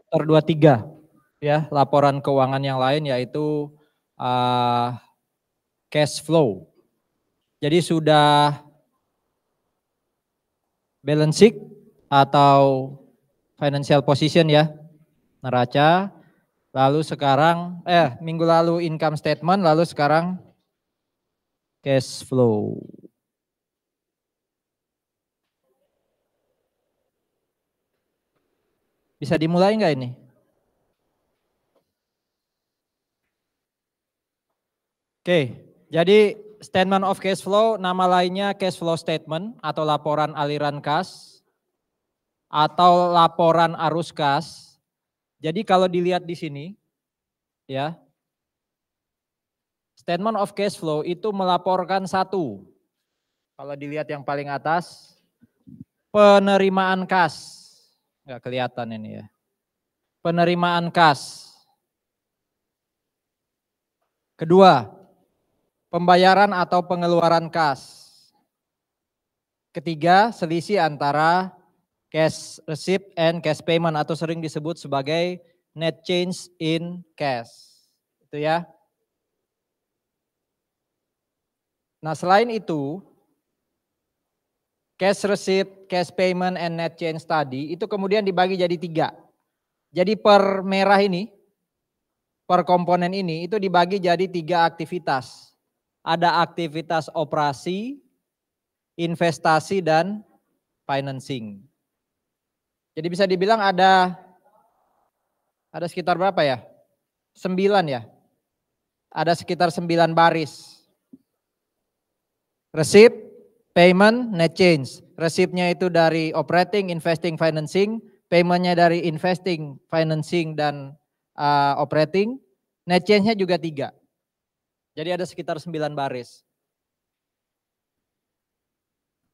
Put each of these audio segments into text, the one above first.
chapter 23 ya, laporan keuangan yang lain yaitu cash flow. Jadi sudah balance sheet atau financial position ya, neraca. Lalu sekarang minggu lalu income statement, lalu sekarang cash flow. Bisa dimulai nggak ini? Oke, jadi statement of cash flow nama lainnya cash flow statement atau laporan aliran kas atau laporan arus kas. Jadi kalau dilihat di sini ya, statement of cash flow itu melaporkan satu. Kalau dilihat yang paling atas, penerimaan kas. Nggak kelihatan ini ya. Penerimaan kas. Kedua, pembayaran atau pengeluaran kas. Ketiga, selisih antara cash receipt and cash payment atau sering disebut sebagai net change in cash. Itu ya. Nah, selain itu, cash receipt, cash payment, and net change tadi itu kemudian dibagi jadi 3. Jadi per merah ini, per komponen ini itu dibagi jadi 3 aktivitas. Ada aktivitas operasi, investasi, dan financing. Jadi bisa dibilang ada sekitar berapa ya? 9 ya. Ada sekitar 9 baris. Receipt, payment, net change. Receiptnya itu dari operating, investing, financing. Paymentnya dari investing, financing, dan operating. Net change-nya juga 3. Jadi ada sekitar 9 baris.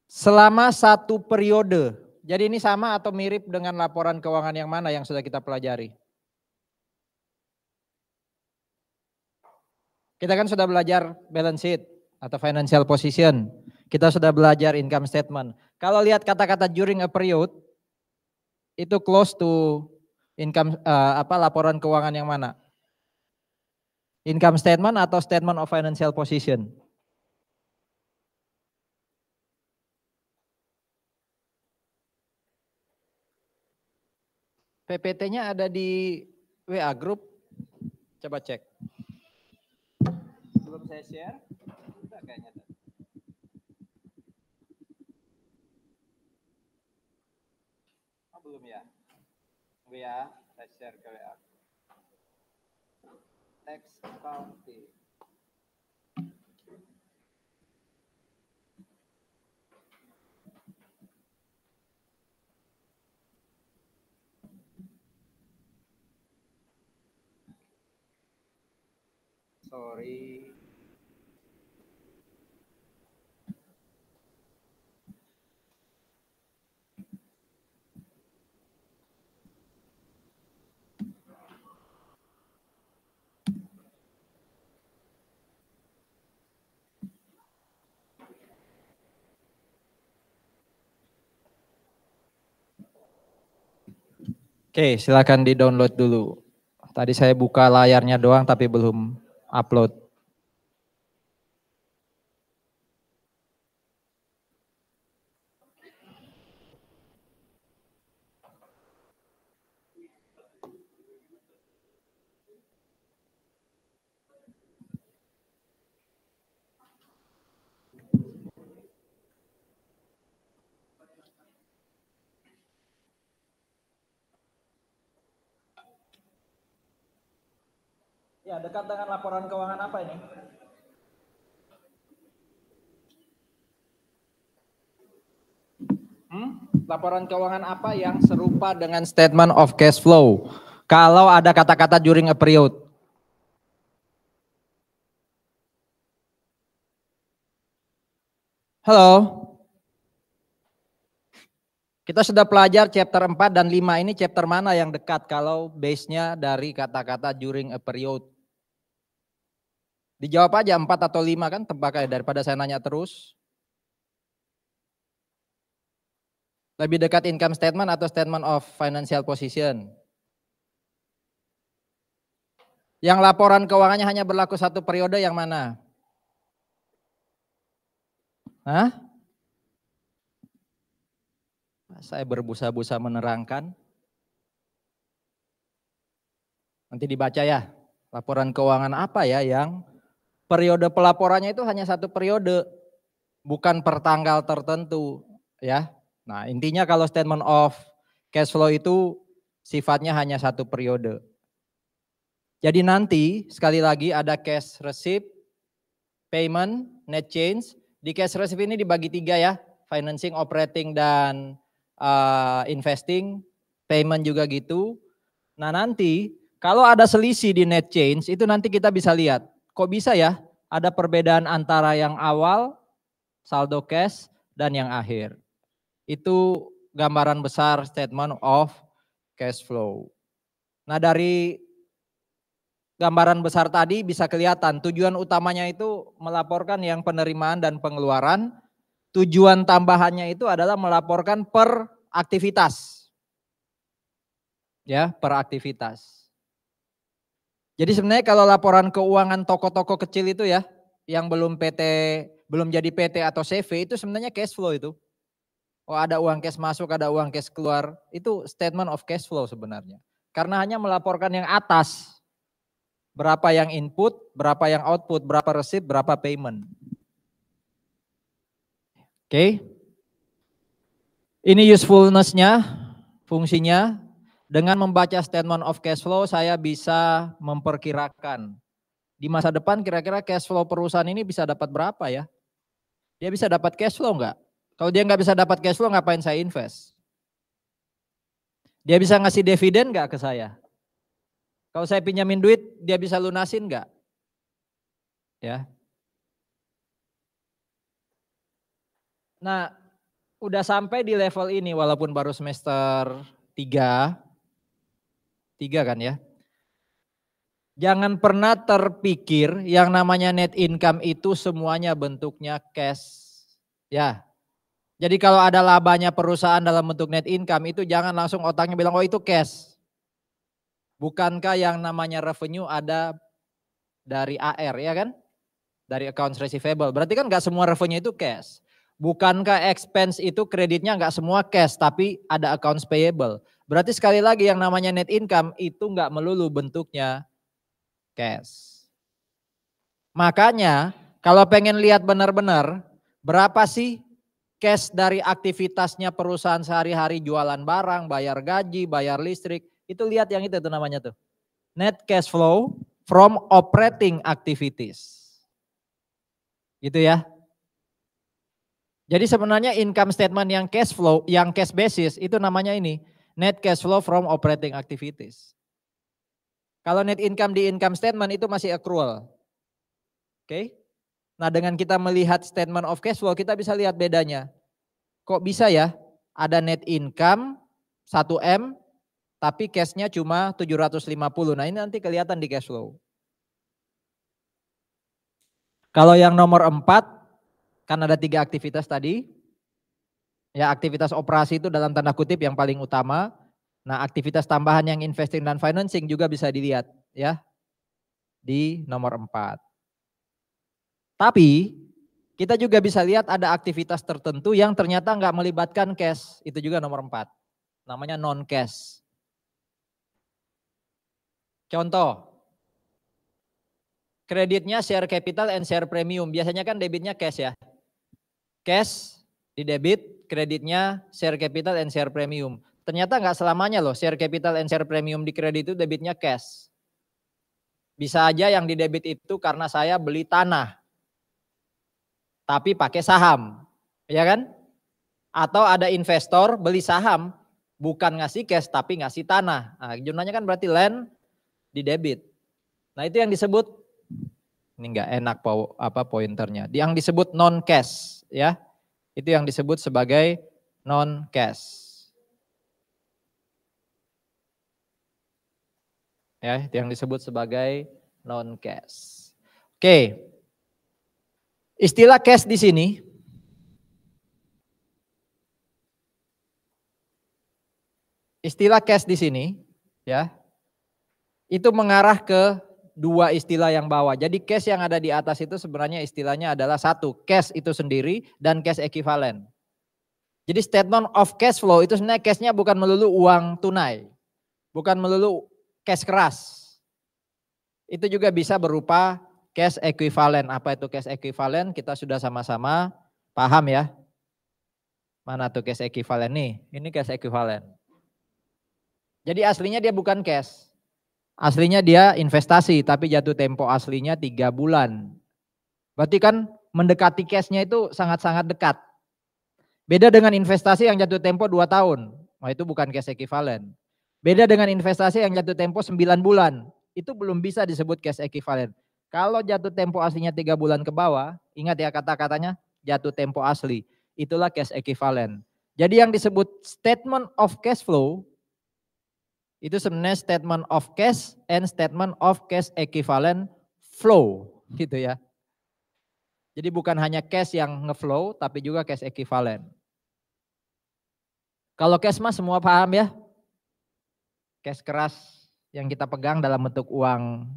Selama satu periode. Jadi ini sama atau mirip dengan laporan keuangan yang mana yang sudah kita pelajari? Kita kan sudah belajar balance sheet atau financial position. Kita sudah belajar income statement. Kalau lihat kata-kata during a period, itu close to income laporan keuangan yang mana? Income statement atau statement of financial position? PPT-nya ada di WA group. Coba cek. Belum saya share. Udah kayaknya. Oh, belum ya? WA, saya share ke WA. Tax accounting. Sorry. Oke, silakan di-download dulu. Tadi saya buka layarnya doang tapi belum upload. Ya, dekat dengan laporan keuangan apa ini? Laporan keuangan apa yang serupa dengan statement of cash flow? Kalau ada kata-kata during a period. Halo? Kita sudah pelajar chapter 4 dan 5 ini chapter mana yang dekat kalau base-nya dari kata-kata during a period? Dijawab aja 4 atau 5 kan tebak aja daripada saya nanya terus. Lebih dekat income statement atau statement of financial position? Yang laporan keuangannya hanya berlaku 1 periode yang mana? Hah? Saya berbusa-busa menerangkan. Nanti dibaca ya. Laporan keuangan apa ya yang periode pelaporannya itu hanya 1 periode. Bukan per tanggal tertentu ya. Nah intinya kalau statement of cash flow itu sifatnya hanya 1 periode. Jadi nanti sekali lagi ada cash receipt, payment, net change. Di cash receipt ini dibagi 3 ya. Financing, operating, dan investing. Payment juga gitu. Nah nanti kalau ada selisih di net change itu nanti kita bisa lihat. Kok bisa ya ada perbedaan antara yang awal, saldo cash, dan yang akhir. Itu gambaran besar statement of cash flow. Nah dari gambaran besar tadi bisa kelihatan tujuan utamanya itu melaporkan yang penerimaan dan pengeluaran. Tujuan tambahannya itu adalah melaporkan per aktivitas. Ya, per aktivitas. Jadi sebenarnya kalau laporan keuangan toko-toko kecil itu ya, yang belum PT, belum jadi PT atau CV itu sebenarnya cash flow itu. Oh ada uang cash masuk, ada uang cash keluar, itu statement of cash flow sebenarnya. Karena hanya melaporkan yang atas. Berapa yang input, berapa yang output, berapa receipt, berapa payment. Oke. Ini usefulness-nya, fungsinya. Dengan membaca statement of cash flow saya bisa memperkirakan di masa depan kira-kira cash flow perusahaan ini bisa dapat berapa ya? Dia bisa dapat cash flow enggak? Kalau dia nggak bisa dapat cash flow ngapain saya invest? Dia bisa ngasih dividen enggak ke saya? Kalau saya pinjamin duit dia bisa lunasin enggak? Ya. Nah, udah sampai di level ini walaupun baru semester 3 kan ya. Jangan pernah terpikir yang namanya net income itu semuanya bentuknya cash. Ya. Jadi kalau ada labanya perusahaan dalam bentuk net income itu jangan langsung otaknya bilang oh itu cash. Bukankah yang namanya revenue ada dari AR ya kan? Dari accounts receivable. Berarti kan gak semua revenue itu cash. Bukankah expense itu kreditnya nggak semua cash tapi ada accounts payable. Berarti sekali lagi yang namanya net income itu nggak melulu bentuknya cash. Makanya kalau pengen lihat benar-benar berapa sih cash dari aktivitasnya perusahaan sehari-hari jualan barang, bayar gaji, bayar listrik. Itu lihat yang itu tuh namanya tuh. Net cash flow from operating activities. Gitu ya. Jadi sebenarnya income statement yang cash flow, yang cash basis itu namanya ini. Net cash flow from operating activities. Kalau net income di income statement itu masih accrual. Oke. Nah dengan kita melihat statement of cash flow kita bisa lihat bedanya. Kok bisa ya ada net income 1M tapi cashnya cuma 750. Nah ini nanti kelihatan di cash flow. Kalau yang nomor 4 kan ada 3 aktivitas tadi. Ya aktivitas operasi itu dalam tanda kutip yang paling utama. Nah aktivitas tambahan yang investing dan financing juga bisa dilihat ya di nomor 4. Tapi kita juga bisa lihat ada aktivitas tertentu yang ternyata nggak melibatkan cash. Itu juga nomor 4. Namanya non cash. Contoh. Kreditnya share capital and share premium. Biasanya kan debitnya cash ya. Cash di debit, kreditnya share capital and share premium. Ternyata nggak selamanya loh share capital and share premium di kredit itu debitnya cash. Bisa aja yang di debit itu karena saya beli tanah. Tapi pakai saham. Ya kan? Atau ada investor beli saham bukan ngasih cash tapi ngasih tanah. Nah, jumlahnya kan berarti land di debit. Nah, itu yang disebut ini enggak enak pointernya. Yang disebut non cash ya. Itu yang disebut sebagai non cash. Ya, itu yang disebut sebagai non cash. Oke. Istilah cash di sini istilah cash di sini ya. Itu mengarah ke dua istilah yang bawah. Jadi cash yang ada di atas itu sebenarnya istilahnya adalah satu, cash itu sendiri dan cash equivalent. Jadi statement of cash flow itu sebenarnya cashnya bukan melulu uang tunai, bukan melulu cash keras. Itu juga bisa berupa cash equivalent. Apa itu cash equivalent? Kita sudah sama-sama paham ya. Mana tuh cash equivalent nih? Ini cash equivalent. Jadi aslinya dia bukan cash. Aslinya dia investasi, tapi jatuh tempo aslinya 3 bulan. Berarti kan mendekati cashnya itu sangat-sangat dekat. Beda dengan investasi yang jatuh tempo 2 tahun. Nah itu bukan cash equivalent. Beda dengan investasi yang jatuh tempo 9 bulan. Itu belum bisa disebut cash equivalent. Kalau jatuh tempo aslinya 3 bulan ke bawah, ingat ya kata-katanya jatuh tempo asli. Itulah cash equivalent. Jadi yang disebut statement of cash flow, itu sebenarnya statement of cash and statement of cash equivalent flow gitu ya. Jadi bukan hanya cash yang ngeflow tapi juga cash equivalent. Kalau cash mah semua paham ya. Cash keras yang kita pegang dalam bentuk uang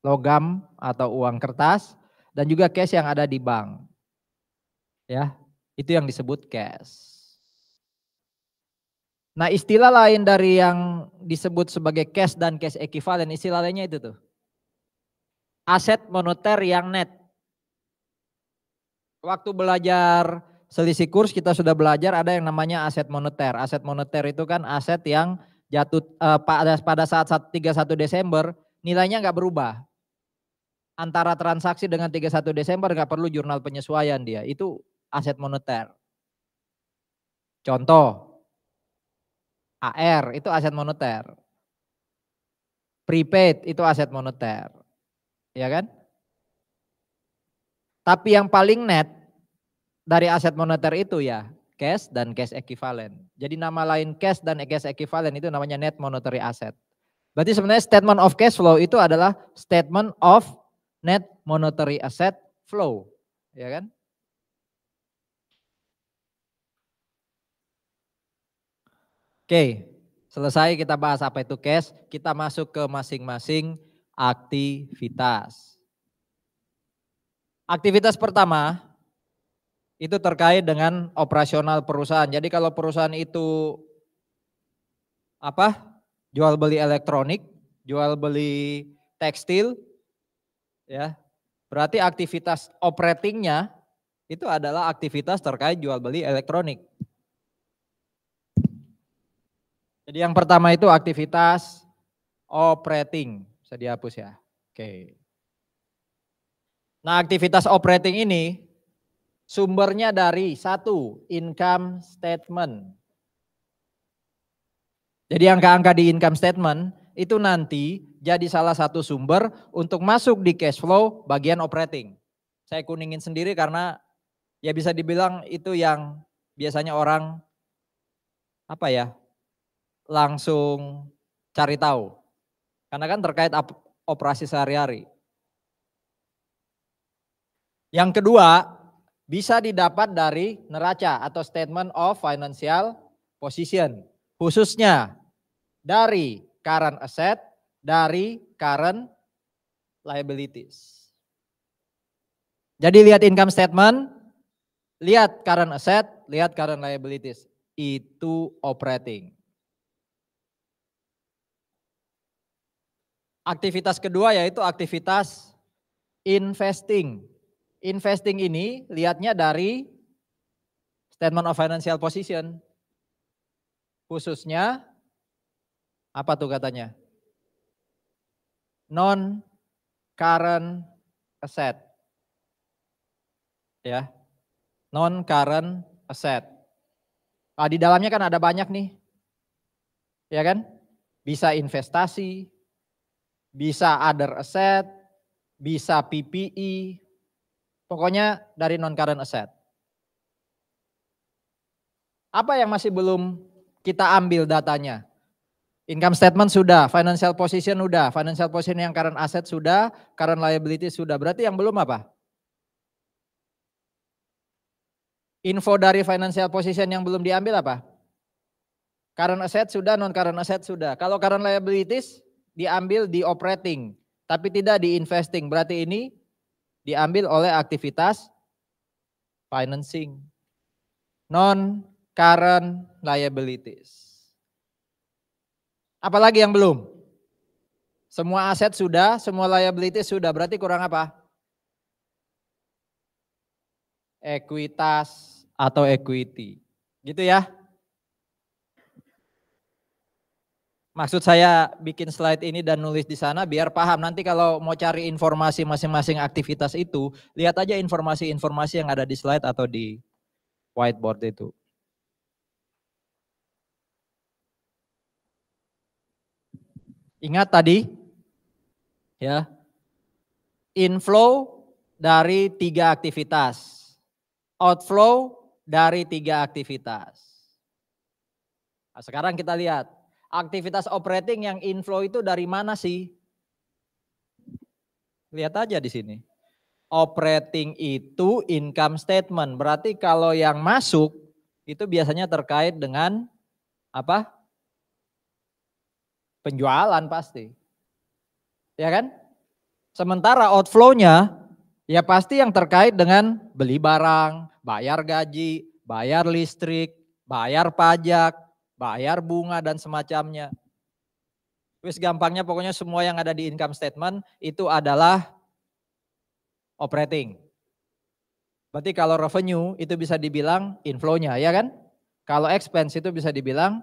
logam atau uang kertas dan juga cash yang ada di bank. Ya, itu yang disebut cash. Nah, istilah lain dari yang disebut sebagai cash dan cash equivalent, istilah lainnya itu tuh. Aset moneter yang net. Waktu belajar selisih kurs kita sudah belajar ada yang namanya aset moneter. Aset moneter itu kan aset yang jatuh pada saat 31 Desember nilainya nggak berubah. Antara transaksi dengan 31 Desember nggak perlu jurnal penyesuaian dia. Itu aset moneter. Contoh, AR itu aset moneter. Prepaid itu aset moneter. Ya kan? Tapi yang paling net dari aset moneter itu ya cash dan cash equivalent. Jadi nama lain cash dan cash equivalent itu namanya net monetary asset. Berarti sebenarnya statement of cash flow itu adalah statement of net monetary asset flow. Ya kan? Oke, selesai kita bahas apa itu cash, kita masuk ke masing-masing aktivitas. Aktivitas pertama itu terkait dengan operasional perusahaan. Jadi kalau perusahaan itu jual beli elektronik, jual beli tekstil, ya berarti aktivitas operatingnya itu adalah aktivitas terkait jual beli elektronik. Jadi yang pertama itu aktivitas operating, bisa dihapus ya. Oke. Nah aktivitas operating ini sumbernya dari satu, income statement. Jadi angka-angka di income statement itu nanti jadi salah satu sumber untuk masuk di cash flow bagian operating. Saya kuningin sendiri karena ya bisa dibilang itu yang biasanya orang langsung cari tahu. Karena kan terkait operasi sehari-hari. Yang kedua, bisa didapat dari neraca atau statement of financial position. Khususnya dari current asset, dari current liabilities. Jadi lihat income statement, lihat current asset, lihat current liabilities. Itu operating. Aktivitas kedua yaitu aktivitas investing. Investing ini lihatnya dari statement of financial position. Khususnya apa tuh katanya? Non-current asset. Ya. Non-current asset. Nah, di dalamnya kan ada banyak nih. Ya kan? Bisa investasi, bisa other asset, bisa PPE, pokoknya dari non-current asset. Apa yang masih belum kita ambil datanya? Income statement sudah, financial position sudah, financial position yang current asset sudah, current liability sudah. Berarti yang belum apa? Info dari financial position yang belum diambil apa? Current asset sudah, non-current asset sudah. Kalau current liabilities diambil di operating. tapi tidak di investing. Berarti ini diambil oleh aktivitas financing. Non-current liabilities. Apalagi yang belum? Semua aset sudah, semua liabilities sudah. Berarti kurang apa? Ekuitas atau equity. Gitu ya. Maksud saya bikin slide ini dan nulis di sana biar paham. Nanti kalau mau cari informasi masing-masing aktivitas itu, lihat aja informasi-informasi yang ada di slide atau di whiteboard itu. Ingat tadi, ya, inflow dari 3 aktivitas, outflow dari 3 aktivitas. Nah, sekarang kita lihat. Aktivitas operating yang inflow itu dari mana sih? Lihat aja di sini. Operating itu income statement. Berarti kalau yang masuk itu biasanya terkait dengan apa? Penjualan pasti. Ya kan? Sementara outflow-nya ya pasti yang terkait dengan beli barang, bayar gaji, bayar listrik, bayar pajak, bayar bunga dan semacamnya. Wis gampangnya pokoknya semua yang ada di income statement itu adalah operating. Berarti kalau revenue itu bisa dibilang inflow-nya, ya kan? Kalau expense itu bisa dibilang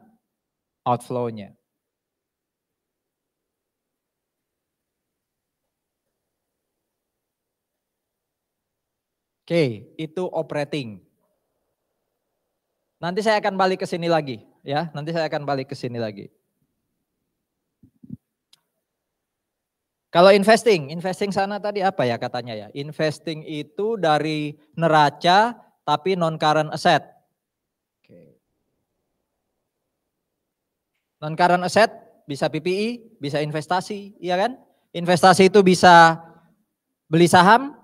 outflow-nya. Oke, itu operating. Nanti saya akan balik ke sini lagi, ya. Nanti saya akan balik ke sini lagi. Kalau investing sana tadi apa ya katanya ya? Investing itu dari neraca tapi non current asset. Oke. Non current asset bisa PPI, bisa investasi, iya kan? Investasi itu bisa beli saham,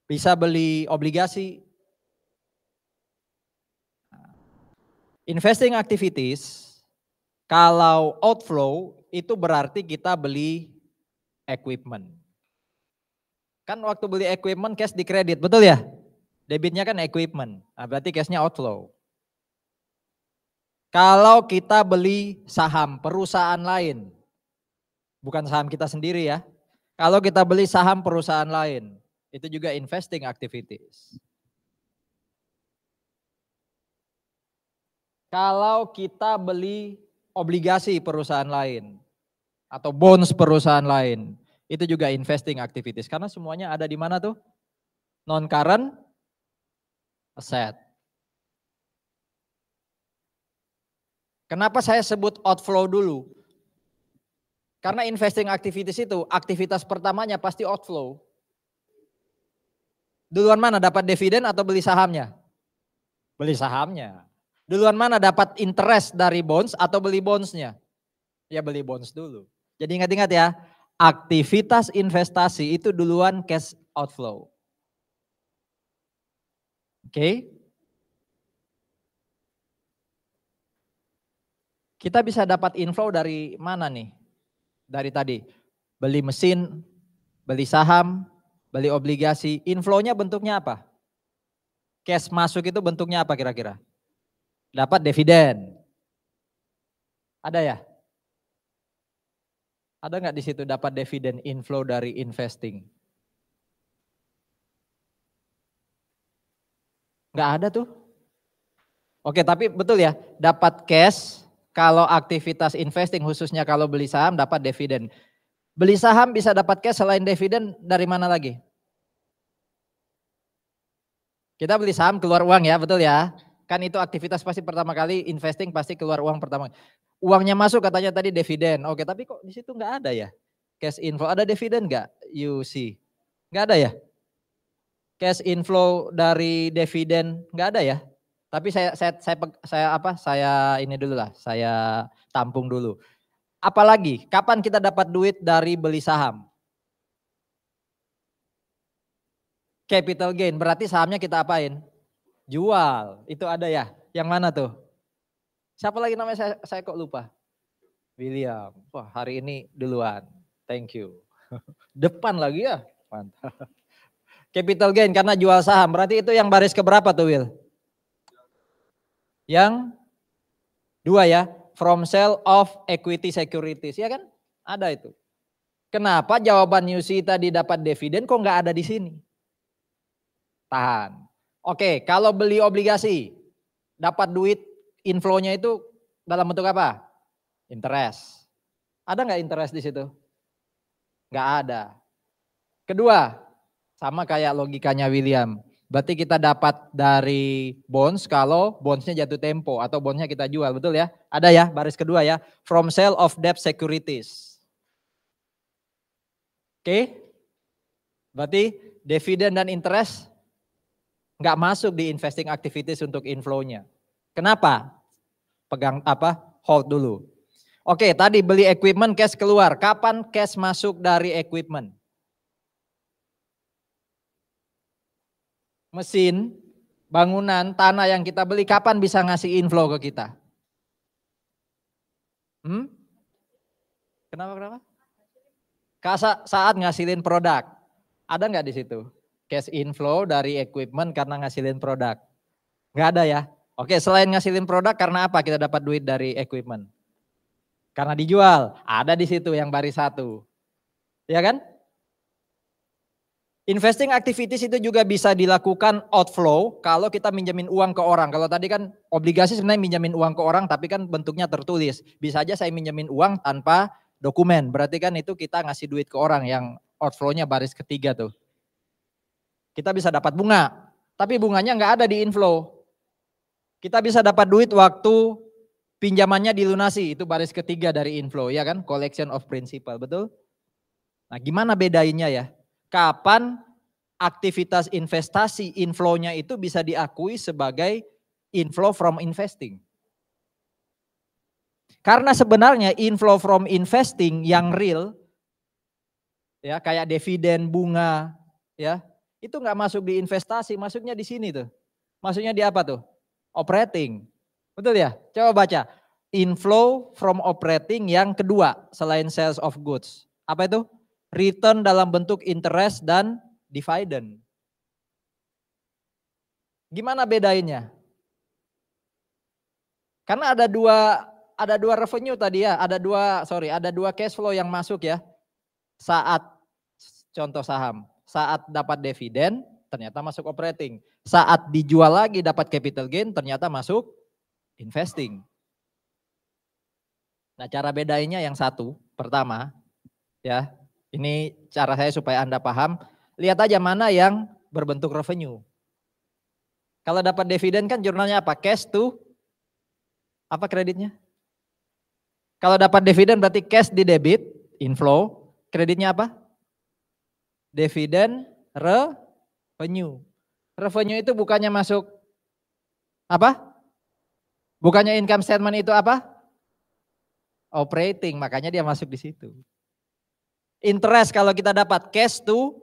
bisa beli obligasi. Investing activities, kalau outflow itu berarti kita beli equipment. Kan waktu beli equipment cash di kredit, betul ya? Debitnya kan equipment, nah berarti cashnya outflow. Kalau kita beli saham perusahaan lain, bukan saham kita sendiri ya. Kalau kita beli saham perusahaan lain, itu juga investing activities. Kalau kita beli obligasi perusahaan lain atau bonds perusahaan lain, itu juga investing activities. Karena semuanya ada di mana tuh? Non-current asset. Kenapa saya sebut outflow dulu? Karena investing activities itu, aktivitas pertamanya pasti outflow. Duluan mana dapat dividen atau beli sahamnya? Beli sahamnya. Duluan mana dapat interest dari bonds atau beli bondsnya? Ya beli bonds dulu. Jadi ingat-ingat ya, aktivitas investasi itu duluan cash outflow. Oke. Kita bisa dapat inflow dari mana nih? Dari tadi, beli mesin, beli saham, beli obligasi. Inflow-nya bentuknya apa? Cash masuk itu bentuknya apa kira-kira? Dapat dividen. Ada ya? Ada nggak di situ dapat dividen inflow dari investing? Nggak ada tuh. Oke, tapi betul ya, dapat cash kalau aktivitas investing khususnya kalau beli saham dapat dividen. Beli saham bisa dapat cash selain dividen dari mana lagi? Kita beli saham keluar uang ya, betul ya? Kan itu aktivitas pasti pertama kali investing pasti keluar uang pertama. Uangnya masuk katanya tadi dividen. Oke, tapi kok di situ nggak ada ya? Cash inflow ada dividen nggak? You see. Nggak ada ya? Cash inflow dari dividen nggak ada ya? Tapi saya ini dulu lah, saya tampung dulu. Apalagi kapan kita dapat duit dari beli saham? Capital gain, berarti sahamnya kita apain? Jual, itu ada ya? Yang mana tuh? Siapa lagi namanya saya kok lupa? William, wah hari ini duluan, thank you. Depan lagi ya. Mantap. Capital gain karena jual saham. Berarti itu yang baris keberapa tuh Will? Yang 2 ya. From sale of equity securities. Ya kan? Ada itu. Kenapa jawaban Yusi tadi dapat dividen kok nggak ada di sini? Tahan. Oke, kalau beli obligasi. Dapat duit inflow-nya itu dalam bentuk apa? Interest. Ada nggak interest di situ? Nggak ada. Kedua, sama kayak logikanya William. Berarti kita dapat dari bonds kalau bondsnya jatuh tempo atau bondsnya kita jual, betul ya? Ada ya, baris kedua ya. From sale of debt securities. Oke? Berarti dividen dan interest nggak masuk di investing activities untuk inflow-nya. Kenapa? Pegang hold dulu. Oke, tadi beli equipment, cash keluar. Kapan cash masuk dari equipment? Mesin, bangunan, tanah yang kita beli kapan bisa ngasih inflow ke kita? Kenapa? Saat ngasilin produk. Ada nggak di situ? Cash inflow dari equipment karena ngasilin produk. Nggak ada ya? Oke, selain ngasilin produk karena apa kita dapat duit dari equipment? Karena dijual. Ada di situ yang baris 1. Ya kan? Investing activities itu juga bisa dilakukan outflow kalau kita minjemin uang ke orang. Kalau tadi kan obligasi sebenarnya minjemin uang ke orang tapi kan bentuknya tertulis. Bisa aja saya minjemin uang tanpa dokumen. Berarti kan itu kita ngasih duit ke orang yang outflow-nya baris ketiga tuh. Kita bisa dapat bunga. Tapi bunganya nggak ada di inflow. Kita bisa dapat duit waktu pinjamannya dilunasi. Itu baris ketiga dari inflow ya kan. Collection of principal, betul? Nah gimana bedainnya ya? Kapan aktivitas investasi inflow-nya itu bisa diakui sebagai inflow from investing. Karena sebenarnya inflow from investing yang real, ya kayak dividen, bunga, ya itu nggak masuk di investasi, masuknya di sini tuh. Masuknya di apa tuh? Operating. Betul ya? Coba baca. Inflow from operating yang kedua selain sales of goods. Apa itu? Return dalam bentuk interest dan dividend. Gimana bedainnya? Karena ada dua revenue tadi ya, ada dua cash flow yang masuk ya. Saat contoh saham, saat dapat dividen ternyata masuk operating. Saat dijual lagi dapat capital gain ternyata masuk investing. Nah, cara bedainnya yang satu, pertama ya. Ini cara saya supaya Anda paham. Lihat aja mana yang berbentuk revenue. Kalau dapat dividen kan jurnalnya apa? Cash to apa kreditnya? Kalau dapat dividen berarti cash di debit, inflow. Kreditnya apa? Dividen revenue. Revenue itu bukannya masuk apa? Bukannya income statement itu apa? Operating, makanya dia masuk di situ. Interest kalau kita dapat cash to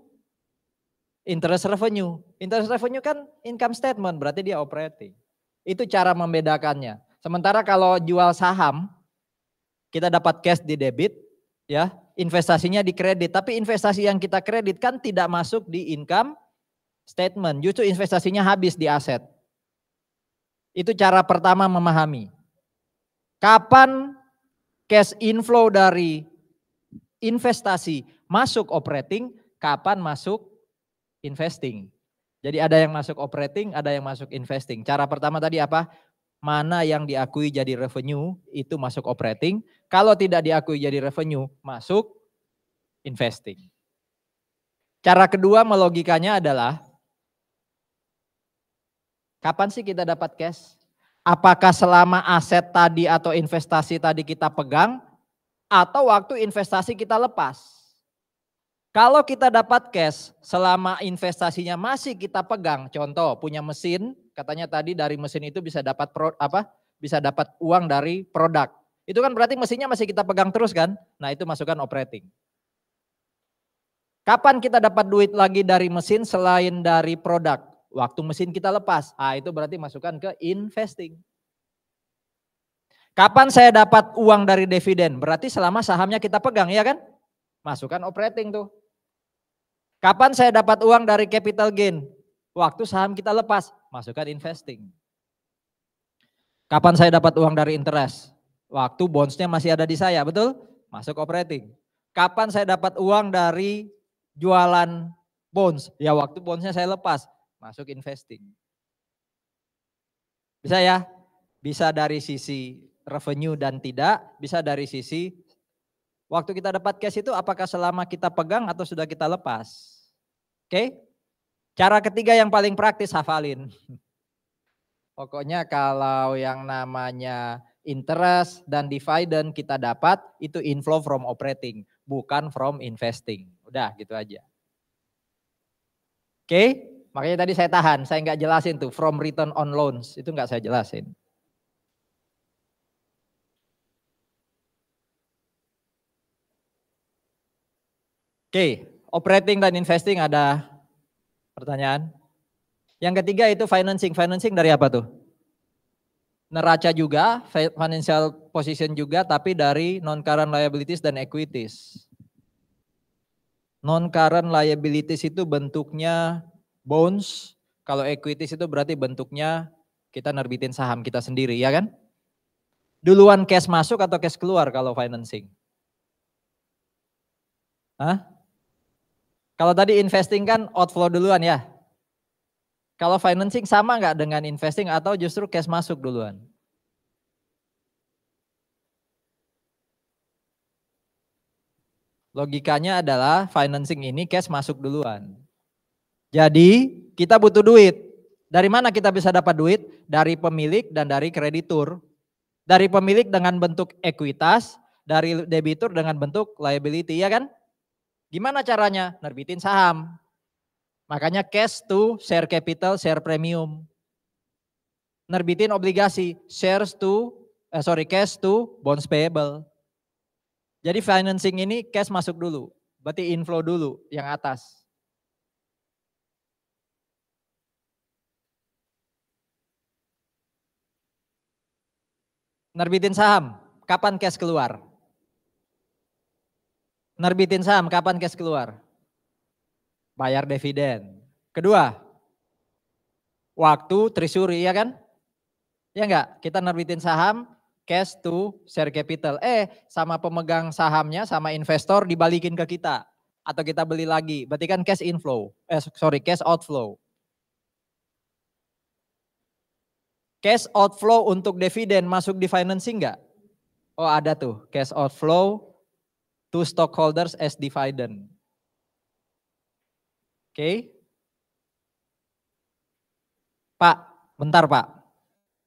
interest revenue. Interest revenue kan income statement, berarti dia operating. Itu cara membedakannya. Sementara kalau jual saham, kita dapat cash di debit, ya investasinya di kredit. Tapi investasi yang kita kredit kan tidak masuk di income statement. Justru investasinya habis di aset. Itu cara pertama memahami. Kapan cash inflow dari investasi masuk operating, kapan masuk investing. Jadi ada yang masuk operating, ada yang masuk investing. Cara pertama tadi apa? Mana yang diakui jadi revenue itu masuk operating. Kalau tidak diakui jadi revenue masuk investing. Cara kedua melogikanya adalah kapan sih kita dapat cash? Apakah selama aset tadi atau investasi tadi kita pegang atau waktu investasi kita lepas? Kalau kita dapat cash selama investasinya masih kita pegang, contoh punya mesin, katanya tadi dari mesin itu bisa dapat bisa dapat uang dari produk. Itu kan berarti mesinnya masih kita pegang terus kan? Nah, itu masukkan operating. Kapan kita dapat duit lagi dari mesin selain dari produk? Waktu mesin kita lepas. Ah, itu berarti masukkan ke investing. Kapan saya dapat uang dari dividen? Berarti selama sahamnya kita pegang, ya kan? Masukkan operating tuh. Kapan saya dapat uang dari capital gain? Waktu saham kita lepas, masukkan investing. Kapan saya dapat uang dari interest? Waktu bondsnya masih ada di saya, betul? Masuk operating. Kapan saya dapat uang dari jualan bonds? Ya waktu bondsnya saya lepas, masuk investing. Bisa ya? Bisa dari sisi revenue dan tidak, bisa dari sisi waktu kita dapat cash itu apakah selama kita pegang atau sudah kita lepas. Oke? Cara ketiga yang paling praktis, hafalin. Pokoknya kalau yang namanya interest dan dividend kita dapat itu inflow from operating, bukan from investing. Udah gitu aja. Oke? Makanya tadi saya tahan, saya nggak jelasin tuh from return on loans, itu nggak saya jelasin. Oke, operating dan investing ada pertanyaan? Yang ketiga itu financing. Financing dari apa tuh? Neraca juga, financial position juga, tapi dari non-current liabilities dan equities. Non-current liabilities itu bentuknya bonds, kalau equities itu berarti bentuknya kita nerbitin saham kita sendiri, ya kan? Duluan cash masuk atau cash keluar kalau financing? Hah? Kalau tadi investing kan outflow duluan ya? Kalau financing sama nggak dengan investing atau justru cash masuk duluan? Logikanya adalah financing ini cash masuk duluan. Jadi kita butuh duit. Dari mana kita bisa dapat duit? Dari pemilik dan dari kreditur. Dari pemilik dengan bentuk ekuitas, dari debitur dengan bentuk liability, ya kan? Gimana caranya? Nerbitin saham. Makanya cash to share capital, share premium. Nerbitin obligasi, cash to bonds payable. Jadi financing ini cash masuk dulu, berarti inflow dulu yang atas. Nerbitin saham, kapan cash keluar? Nerbitin saham, kapan cash keluar? Bayar dividen. Kedua, waktu treasury, ya kan? Ya enggak, kita nerbitin saham, cash to share capital. Sama pemegang sahamnya, sama investor dibalikin ke kita. Atau kita beli lagi, berarti kan cash inflow. Cash outflow. Cash outflow untuk dividen masuk di financing enggak? Oh ada tuh, cash outflow to stockholders as dividend. Oke. Pak, bentar Pak.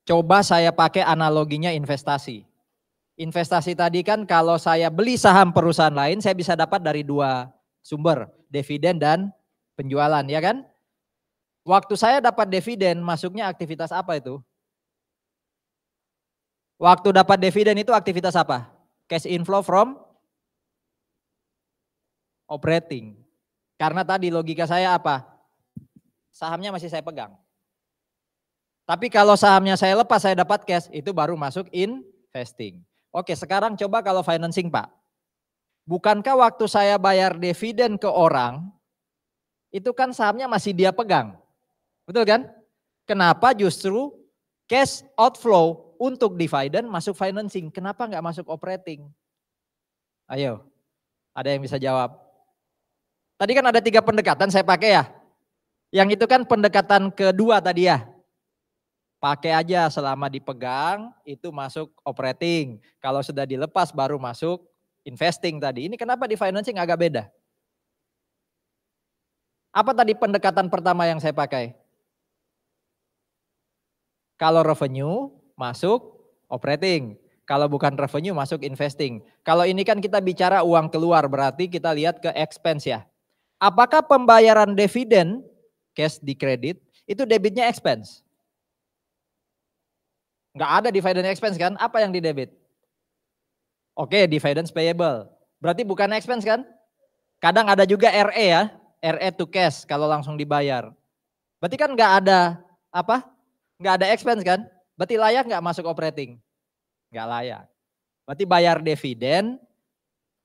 Coba saya pakai analoginya investasi. Investasi tadi kan kalau saya beli saham perusahaan lain saya bisa dapat dari dua sumber, dividen dan penjualan, ya kan? Waktu saya dapat dividen masuknya aktivitas apa itu? Waktu dapat dividen itu aktivitas apa? Cash inflow from operating. Karena tadi logika saya apa? Sahamnya masih saya pegang. Tapi kalau sahamnya saya lepas saya dapat cash, itu baru masuk investing. Oke, sekarang coba kalau financing Pak. Bukankah waktu saya bayar dividen ke orang, itu kan sahamnya masih dia pegang. Betul kan? Kenapa justru cash outflow untuk dividen masuk financing? Kenapa nggak masuk operating? Ayo, ada yang bisa jawab? Tadi kan ada 3 pendekatan saya pakai ya. Yang itu kan pendekatan kedua tadi ya. Pakai aja selama dipegang itu masuk operating. Kalau sudah dilepas baru masuk investing tadi. Ini kenapa di financing agak beda? Apa tadi pendekatan pertama yang saya pakai? Kalau revenue masuk operating. Kalau bukan revenue masuk investing. Kalau ini kan kita bicara uang keluar berarti kita lihat ke expense ya. Apakah pembayaran dividen cash di kredit itu debitnya expense? Enggak ada dividend expense kan? Apa yang di debit? Oke, dividend payable. Berarti bukan expense kan? Kadang ada juga RE ya, RE to cash kalau langsung dibayar. Berarti kan enggak ada apa? Enggak ada expense kan? Berarti layak enggak masuk operating? Enggak layak. Berarti bayar dividen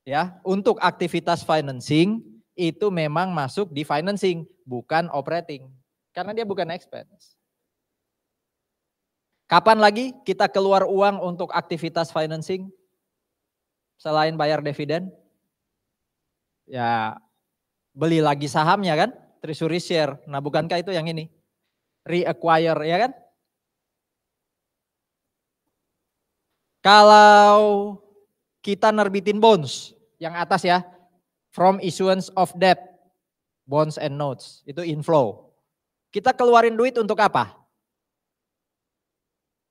Ya, untuk aktivitas financing itu memang masuk di financing, bukan operating. Karena dia bukan expense. Kapan lagi kita keluar uang untuk aktivitas financing? Selain bayar dividen? Ya, beli lagi sahamnya kan? Treasury share. Nah, bukankah itu yang ini? Reacquire, ya kan? Kalau kita nerbitin bonds, yang atas ya, from issuance of debt, bonds and notes, itu inflow. Kita keluarin duit untuk apa?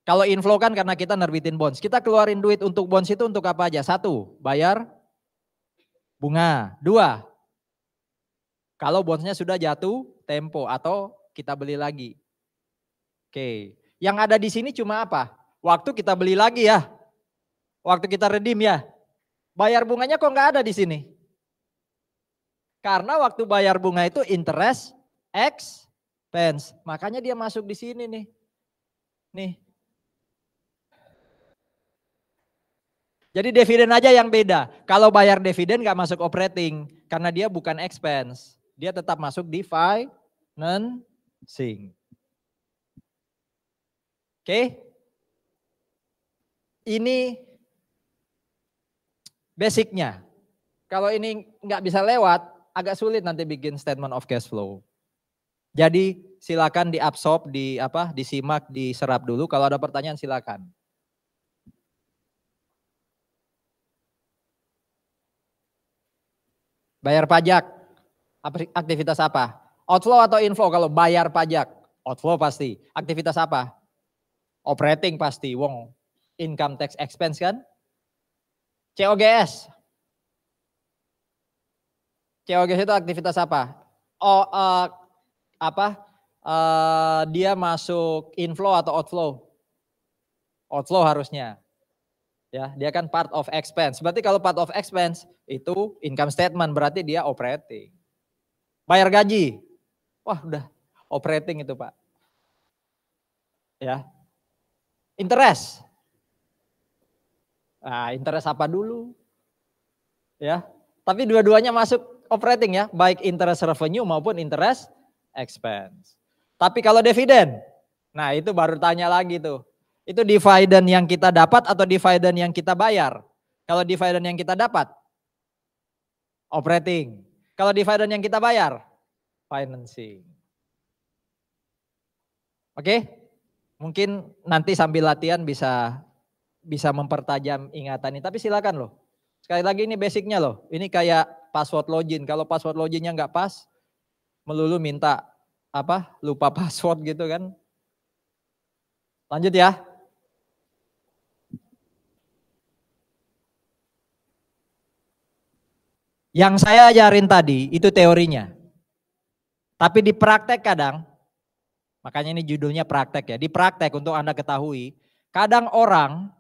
Kalau inflow kan karena kita nerbitin bonds. Kita keluarin duit untuk bonds itu untuk apa aja? Satu, bayar bunga. Dua, kalau bondsnya sudah jatuh tempo atau kita beli lagi. Oke, yang ada di sini cuma apa? Waktu kita beli lagi ya. Waktu kita redeem ya. Bayar bunganya kok nggak ada di sini? Karena waktu bayar bunga itu interest expense. Makanya dia masuk di sini nih. Nih. Jadi dividen aja yang beda. Kalau bayar dividen nggak masuk operating karena dia bukan expense. Dia tetap masuk di financing. Oke. Ini basicnya. Kalau ini nggak bisa lewat, agak sulit nanti bikin statement of cash flow. Jadi silakan diabsorb, disimak, diserap dulu. Kalau ada pertanyaan silakan. Bayar pajak, aktivitas apa? Outflow atau inflow kalau bayar pajak? Outflow pasti. Aktivitas apa? Operating pasti, wong income tax expense kan? COGS. COGS itu aktivitas apa? Dia masuk inflow atau outflow? Outflow harusnya. Ya, dia kan part of expense. Berarti kalau part of expense itu income statement, berarti dia operating. Bayar gaji. Wah, udah operating itu, Pak. Ya. Interest. Nah, interest apa dulu? Ya. Tapi dua-duanya masuk operating ya, baik interest revenue maupun interest expense. Tapi kalau dividen, nah itu baru tanya lagi tuh. Itu dividen yang kita dapat atau dividen yang kita bayar? Kalau dividen yang kita dapat, operating. Kalau dividen yang kita bayar, financing. Oke? Mungkin nanti sambil latihan bisa mempertajam ingatan ini. Tapi silakan loh. Sekali lagi ini basicnya loh. Ini kayak password login. Kalau password loginnya nggak pas, melulu minta lupa password gitu kan. Lanjut ya. Yang saya ajarin tadi itu teorinya. Tapi di praktek kadang, makanya ini judulnya praktek ya. Di praktek untuk Anda ketahui, kadang orang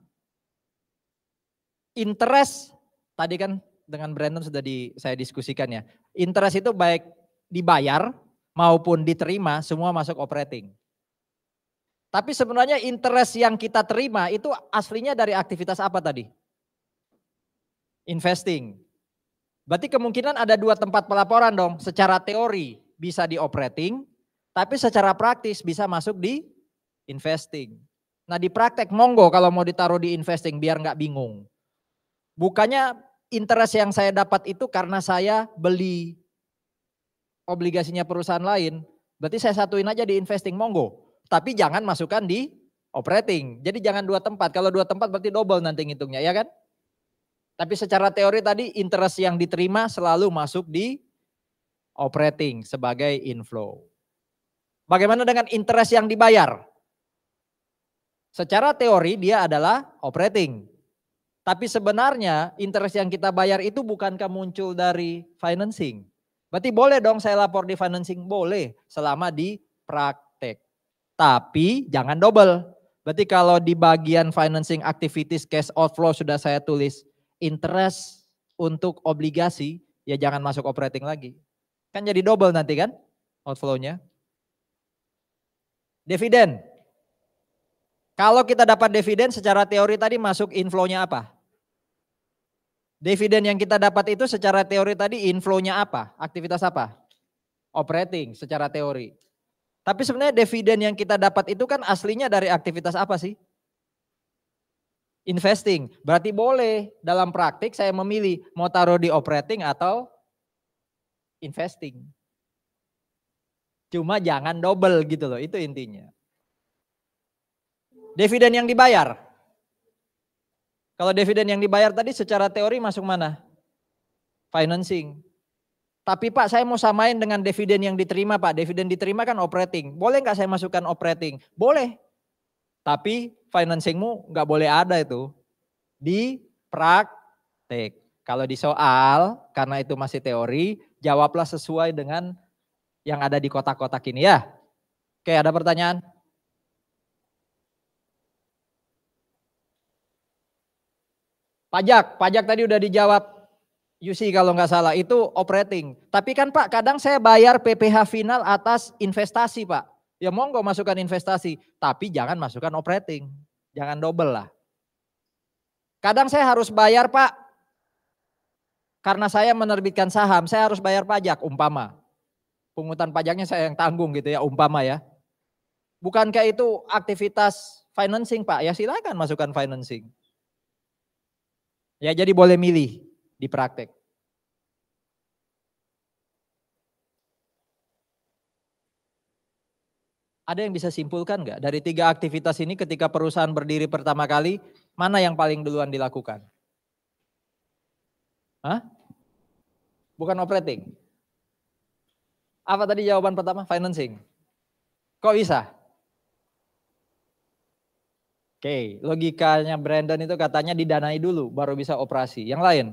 interest, tadi kan dengan Brandon sudah saya diskusikan ya. Interest itu baik dibayar maupun diterima semua masuk operating. Tapi sebenarnya interest yang kita terima itu aslinya dari aktivitas apa tadi? Investing. Berarti kemungkinan ada dua tempat pelaporan dong. Secara teori bisa di operating, tapi secara praktis bisa masuk di investing. Nah di praktek monggo kalau mau ditaruh di investing biar nggak bingung. Bukannya interest yang saya dapat itu karena saya beli obligasinya perusahaan lain. Berarti saya satuin aja di investing monggo. Tapi jangan masukkan di operating. Jadi jangan dua tempat. Kalau dua tempat berarti double nanti ngitungnya ya kan. Tapi secara teori tadi interest yang diterima selalu masuk di operating sebagai inflow. Bagaimana dengan interest yang dibayar? Secara teori dia adalah operating. Tapi sebenarnya interest yang kita bayar itu bukankah muncul dari financing? Berarti boleh dong saya lapor di financing? Boleh selama di praktek. Tapi jangan double. Berarti kalau di bagian financing activities cash outflow sudah saya tulis interest untuk obligasi, ya jangan masuk operating lagi. Kan jadi double nanti kan outflow-nya. Dividen. Kalau kita dapat dividen secara teori tadi masuk inflow-nya apa? Dividen yang kita dapat itu secara teori tadi inflow-nya apa? Aktivitas apa? Operating secara teori. Tapi sebenarnya dividen yang kita dapat itu kan aslinya dari aktivitas apa sih? Investing. Berarti boleh dalam praktik saya memilih mau taruh di operating atau investing. Cuma jangan double gitu loh, itu intinya. Dividen yang dibayar. Kalau dividen yang dibayar tadi secara teori masuk mana? Financing. Tapi Pak saya mau samain dengan dividen yang diterima Pak. Dividen diterima kan operating. Boleh nggak saya masukkan operating? Boleh. Tapi financingmu nggak boleh ada itu. Di praktek. Kalau di soal, karena itu masih teori, jawablah sesuai dengan yang ada di kotak-kotak ini ya. Oke, ada pertanyaan? Pajak tadi udah dijawab. UC kalau nggak salah itu operating. Tapi kan Pak kadang saya bayar PPh final atas investasi Pak. Ya monggo masukkan investasi. Tapi jangan masukkan operating. Jangan double lah. Kadang saya harus bayar Pak. Karena saya menerbitkan saham saya harus bayar pajak umpama. Pungutan pajaknya saya yang tanggung gitu ya umpama ya. Bukankah itu aktivitas financing Pak? Ya silakan masukkan financing. Ya jadi boleh milih di praktek. Ada yang bisa simpulkan nggak dari 3 aktivitas ini ketika perusahaan berdiri pertama kali, mana yang paling duluan dilakukan? Hah? Bukan operating? Apa tadi jawaban pertama? Financing. Kok bisa? Oke, logikanya Brandon itu katanya didanai dulu baru bisa operasi. Yang lain?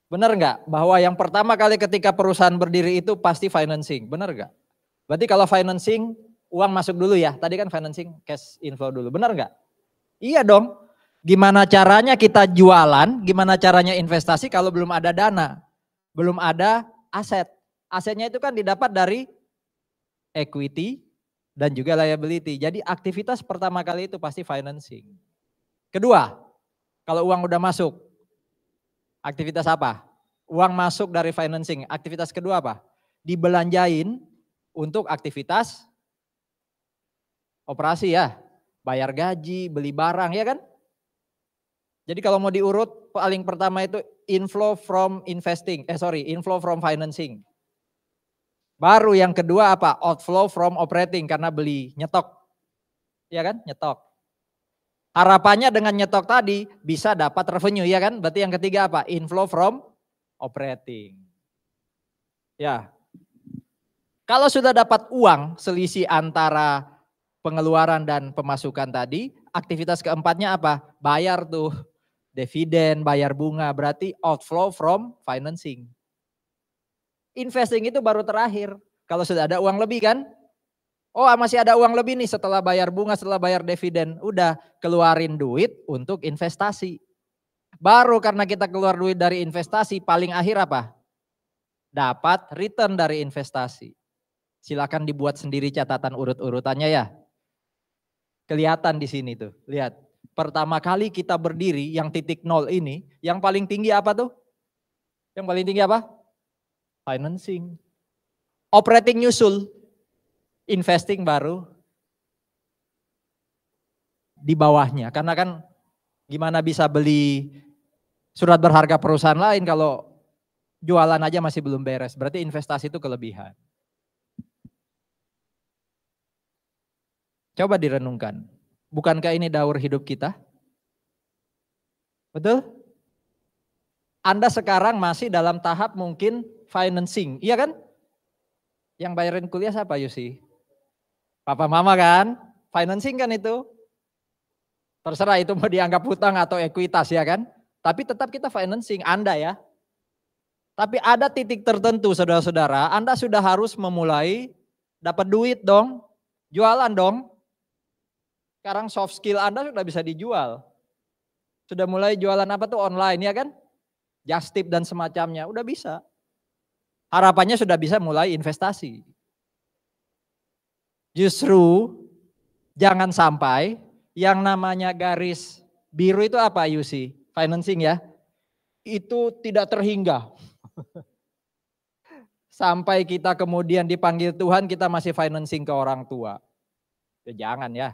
Benar nggak bahwa yang pertama kali ketika perusahaan berdiri itu pasti financing? Benar nggak? Berarti kalau financing uang masuk dulu ya. Tadi kan financing cash inflow dulu. Benar nggak? Iya dong. Gimana caranya kita jualan? Gimana caranya investasi kalau belum ada dana? Belum ada aset. Asetnya itu kan didapat dari equity dan juga liability. Jadi aktivitas pertama kali itu pasti financing. Kedua, kalau uang udah masuk, aktivitas apa? Uang masuk dari financing. Aktivitas kedua apa? Dibelanjain untuk aktivitas operasi ya. Bayar gaji, beli barang ya kan? Jadi kalau mau diurut paling pertama itu inflow from inflow from financing. Baru yang kedua apa? Outflow from operating karena beli nyetok. Ya kan? Nyetok. Harapannya dengan nyetok tadi bisa dapat revenue ya kan? Berarti yang ketiga apa? Inflow from operating. Ya. Kalau sudah dapat uang selisih antara pengeluaran dan pemasukan tadi, aktivitas keempatnya apa? Bayar tuh dividen, bayar bunga, berarti outflow from financing. Investing itu baru terakhir. Kalau sudah ada uang lebih kan? Oh masih ada uang lebih nih setelah bayar bunga, setelah bayar dividen. Udah keluarin duit untuk investasi. Baru karena kita keluar duit dari investasi, paling akhir apa? Dapat return dari investasi. Silakan dibuat sendiri catatan urut-urutannya ya. Kelihatan di sini tuh, lihat. Pertama kali kita berdiri yang titik nol ini, yang paling tinggi apa tuh? Yang paling tinggi apa? Financing. Operating nyusul. Investing baru di bawahnya. Karena kan gimana bisa beli surat berharga perusahaan lain kalau jualan aja masih belum beres. Berarti investasi itu kelebihan. Coba direnungkan. Bukankah ini daur hidup kita? Betul? Anda sekarang masih dalam tahap mungkin financing, iya kan? Yang bayarin kuliah siapa Yusi? Papa mama kan? Financing kan itu. Terserah itu mau dianggap hutang atau ekuitas ya kan? Tapi tetap kita financing, Anda ya. Tapi ada titik tertentu saudara-saudara, Anda sudah harus memulai dapat duit dong. Jualan dong. Sekarang soft skill Anda sudah bisa dijual. Sudah mulai jualan apa tuh online ya kan? Just tip dan semacamnya, udah bisa. Harapannya sudah bisa mulai investasi. Justru jangan sampai yang namanya garis biru itu apa Yusi? financing ya, itu tidak terhingga. Sampai kita kemudian dipanggil Tuhan, kita masih financing ke orang tua. Ya jangan ya.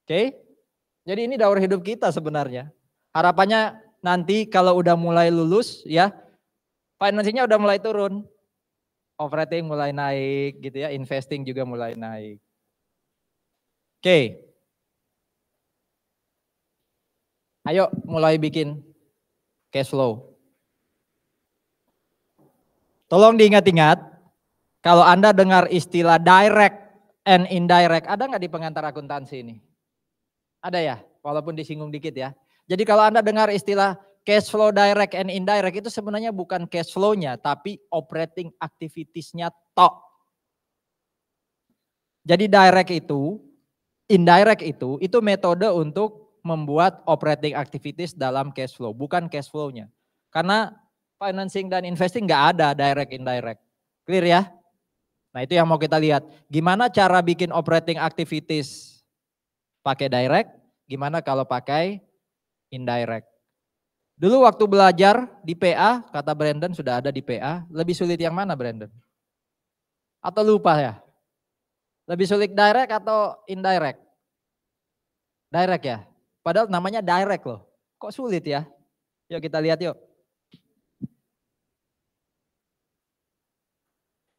Oke? Jadi ini daur hidup kita sebenarnya. Harapannya nanti kalau udah mulai lulus ya, financingnya udah mulai turun. Operating mulai naik gitu ya, investing juga mulai naik. Oke. Ayo mulai bikin cash flow. Tolong diingat-ingat, kalau Anda dengar istilah direct and indirect, ada nggak di pengantar akuntansi ini? Ada ya, walaupun disinggung dikit ya. Jadi kalau Anda dengar istilah cash flow direct and indirect, itu sebenarnya bukan cash flow-nya, tapi operating activities-nya tok. Jadi direct itu, indirect itu metode untuk membuat operating activities dalam cash flow, bukan cash flow-nya. Karena financing dan investing nggak ada direct indirect. Clear ya? Nah itu yang mau kita lihat. Gimana cara bikin operating activities pakai direct, gimana kalau pakai indirect. Dulu waktu belajar di PA, kata Brandon sudah ada di PA, lebih sulit yang mana Brandon? Atau lupa ya? Lebih sulit direct atau indirect? Direct ya? Padahal namanya direct loh. Kok sulit ya? Yuk kita lihat yuk.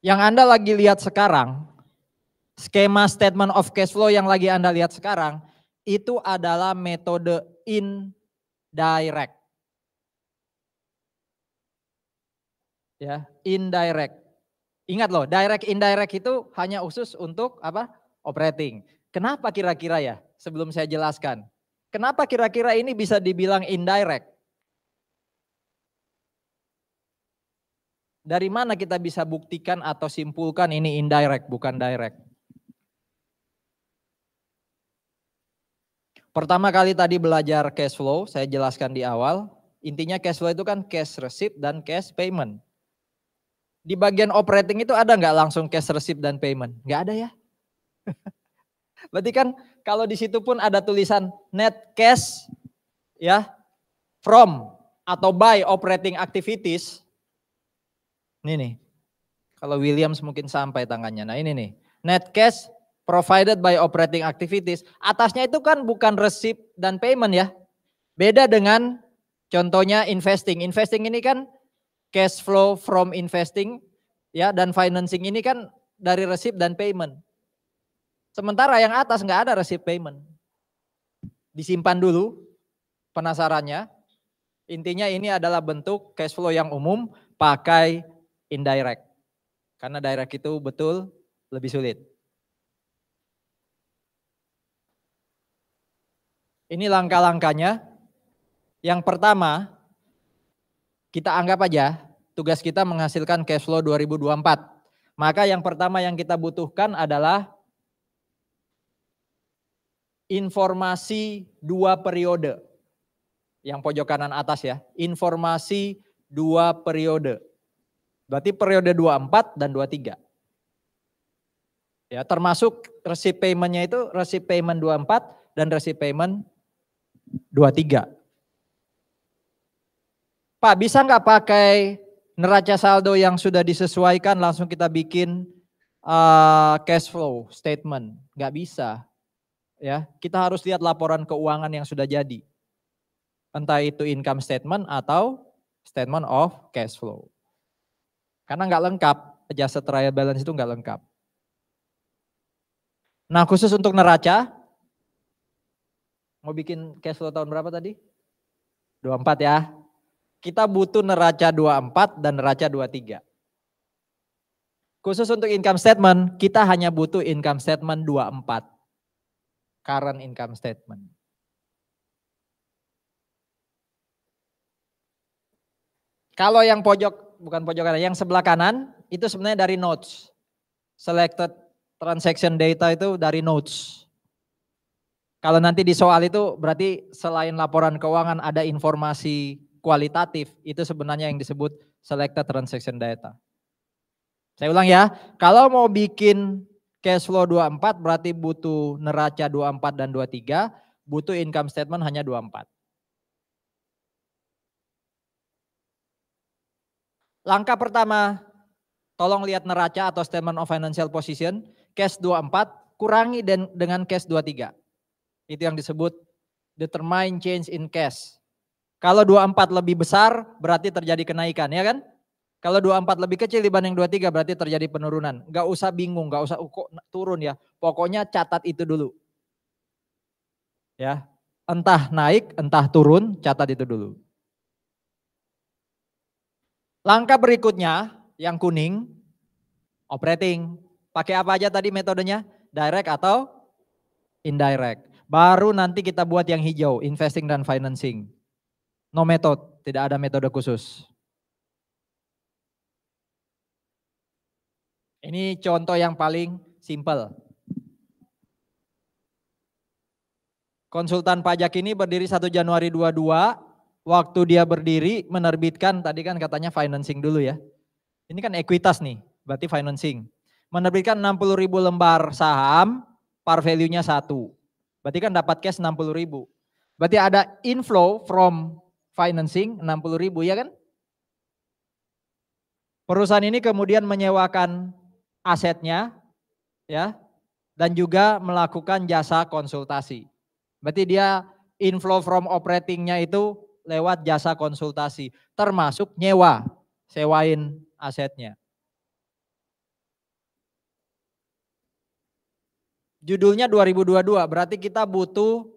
Yang Anda lagi lihat sekarang, skema statement of cash flow yang lagi Anda lihat sekarang, itu adalah metode indirect. Ya, indirect. Ingat loh, direct indirect itu hanya khusus untuk apa? Operating. Kenapa kira-kira ya? Sebelum saya jelaskan. Kenapa kira-kira ini bisa dibilang indirect? Dari mana kita bisa buktikan atau simpulkan ini indirect bukan direct? Pertama kali tadi belajar cash flow, saya jelaskan di awal. Intinya cash flow itu kan cash receipt dan cash payment. Di bagian operating itu ada nggak langsung cash receipt dan payment? Nggak ada ya. Berarti kan kalau di situ pun ada tulisan net cash ya from atau by operating activities. Ini nih. Kalau Williams mungkin sampai tangannya. Nah ini nih. Net cash provided by operating activities. Atasnya itu kan bukan receipt dan payment ya. Beda dengan contohnya investing. Investing ini kan cash flow from investing ya, dan financing ini kan dari receipt dan payment. Sementara yang atas nggak ada receipt payment. Disimpan dulu penasarannya. Intinya ini adalah bentuk cash flow yang umum pakai indirect. Karena direct itu betul lebih sulit. Ini langkah-langkahnya. Yang pertama, kita anggap aja tugas kita menghasilkan cash flow 2024. Maka yang pertama yang kita butuhkan adalah informasi 2 periode. Yang pojok kanan atas ya, informasi 2 periode. Berarti periode 24 dan 23. Ya, termasuk receipt payment-nya itu receipt payment 24 dan receipt payment 23. Pak, bisa nggak pakai neraca saldo yang sudah disesuaikan langsung kita bikin cash flow statement? Nggak bisa. Ya, kita harus lihat laporan keuangan yang sudah jadi. Entah itu income statement atau statement of cash flow. Karena nggak lengkap, adjusted trial balance itu nggak lengkap. Nah khusus untuk neraca, mau bikin cash flow tahun berapa tadi? 24 ya. Kita butuh neraca 24 dan neraca 23. Khusus untuk income statement, kita hanya butuh income statement 24. Current income statement. Kalau yang pojok, bukan pojok kanan, yang sebelah kanan itu sebenarnya dari notes. Selected transaction data itu dari notes. Kalau nanti di soal itu berarti selain laporan keuangan ada informasi kualitatif, itu sebenarnya yang disebut selected transaction data. Saya ulang ya, kalau mau bikin cash flow 24 berarti butuh neraca 24 dan 23, butuh income statement hanya 24. Langkah pertama, tolong lihat neraca atau statement of financial position, cash 24 kurangi dengan cash 23. Itu yang disebut determine change in cash. Kalau 24 lebih besar berarti terjadi kenaikan, ya kan? Kalau 24 lebih kecil dibanding 23 berarti terjadi penurunan. Gak usah bingung, gak usah kok turun ya. Pokoknya catat itu dulu. Ya, entah naik, entah turun, catat itu dulu. Langkah berikutnya yang kuning, operating. Pakai apa aja tadi metodenya? Direct atau indirect. Baru nanti kita buat yang hijau, investing dan financing. No method, tidak ada metode khusus. Ini contoh yang paling simple. Konsultan pajak ini berdiri 1 Januari 22, waktu dia berdiri menerbitkan, tadi kan katanya financing dulu ya. Ini kan ekuitas nih, berarti financing. Menerbitkan 60.000 lembar saham, par value-nya 1. Berarti kan dapat cash 60.000. Berarti ada inflow from financing 60.000 ya kan? Perusahaan ini kemudian menyewakan asetnya ya dan juga melakukan jasa konsultasi. Berarti dia inflow from operatingnya itu lewat jasa konsultasi, termasuk nyewa, sewain asetnya. Judulnya 2022, berarti kita butuh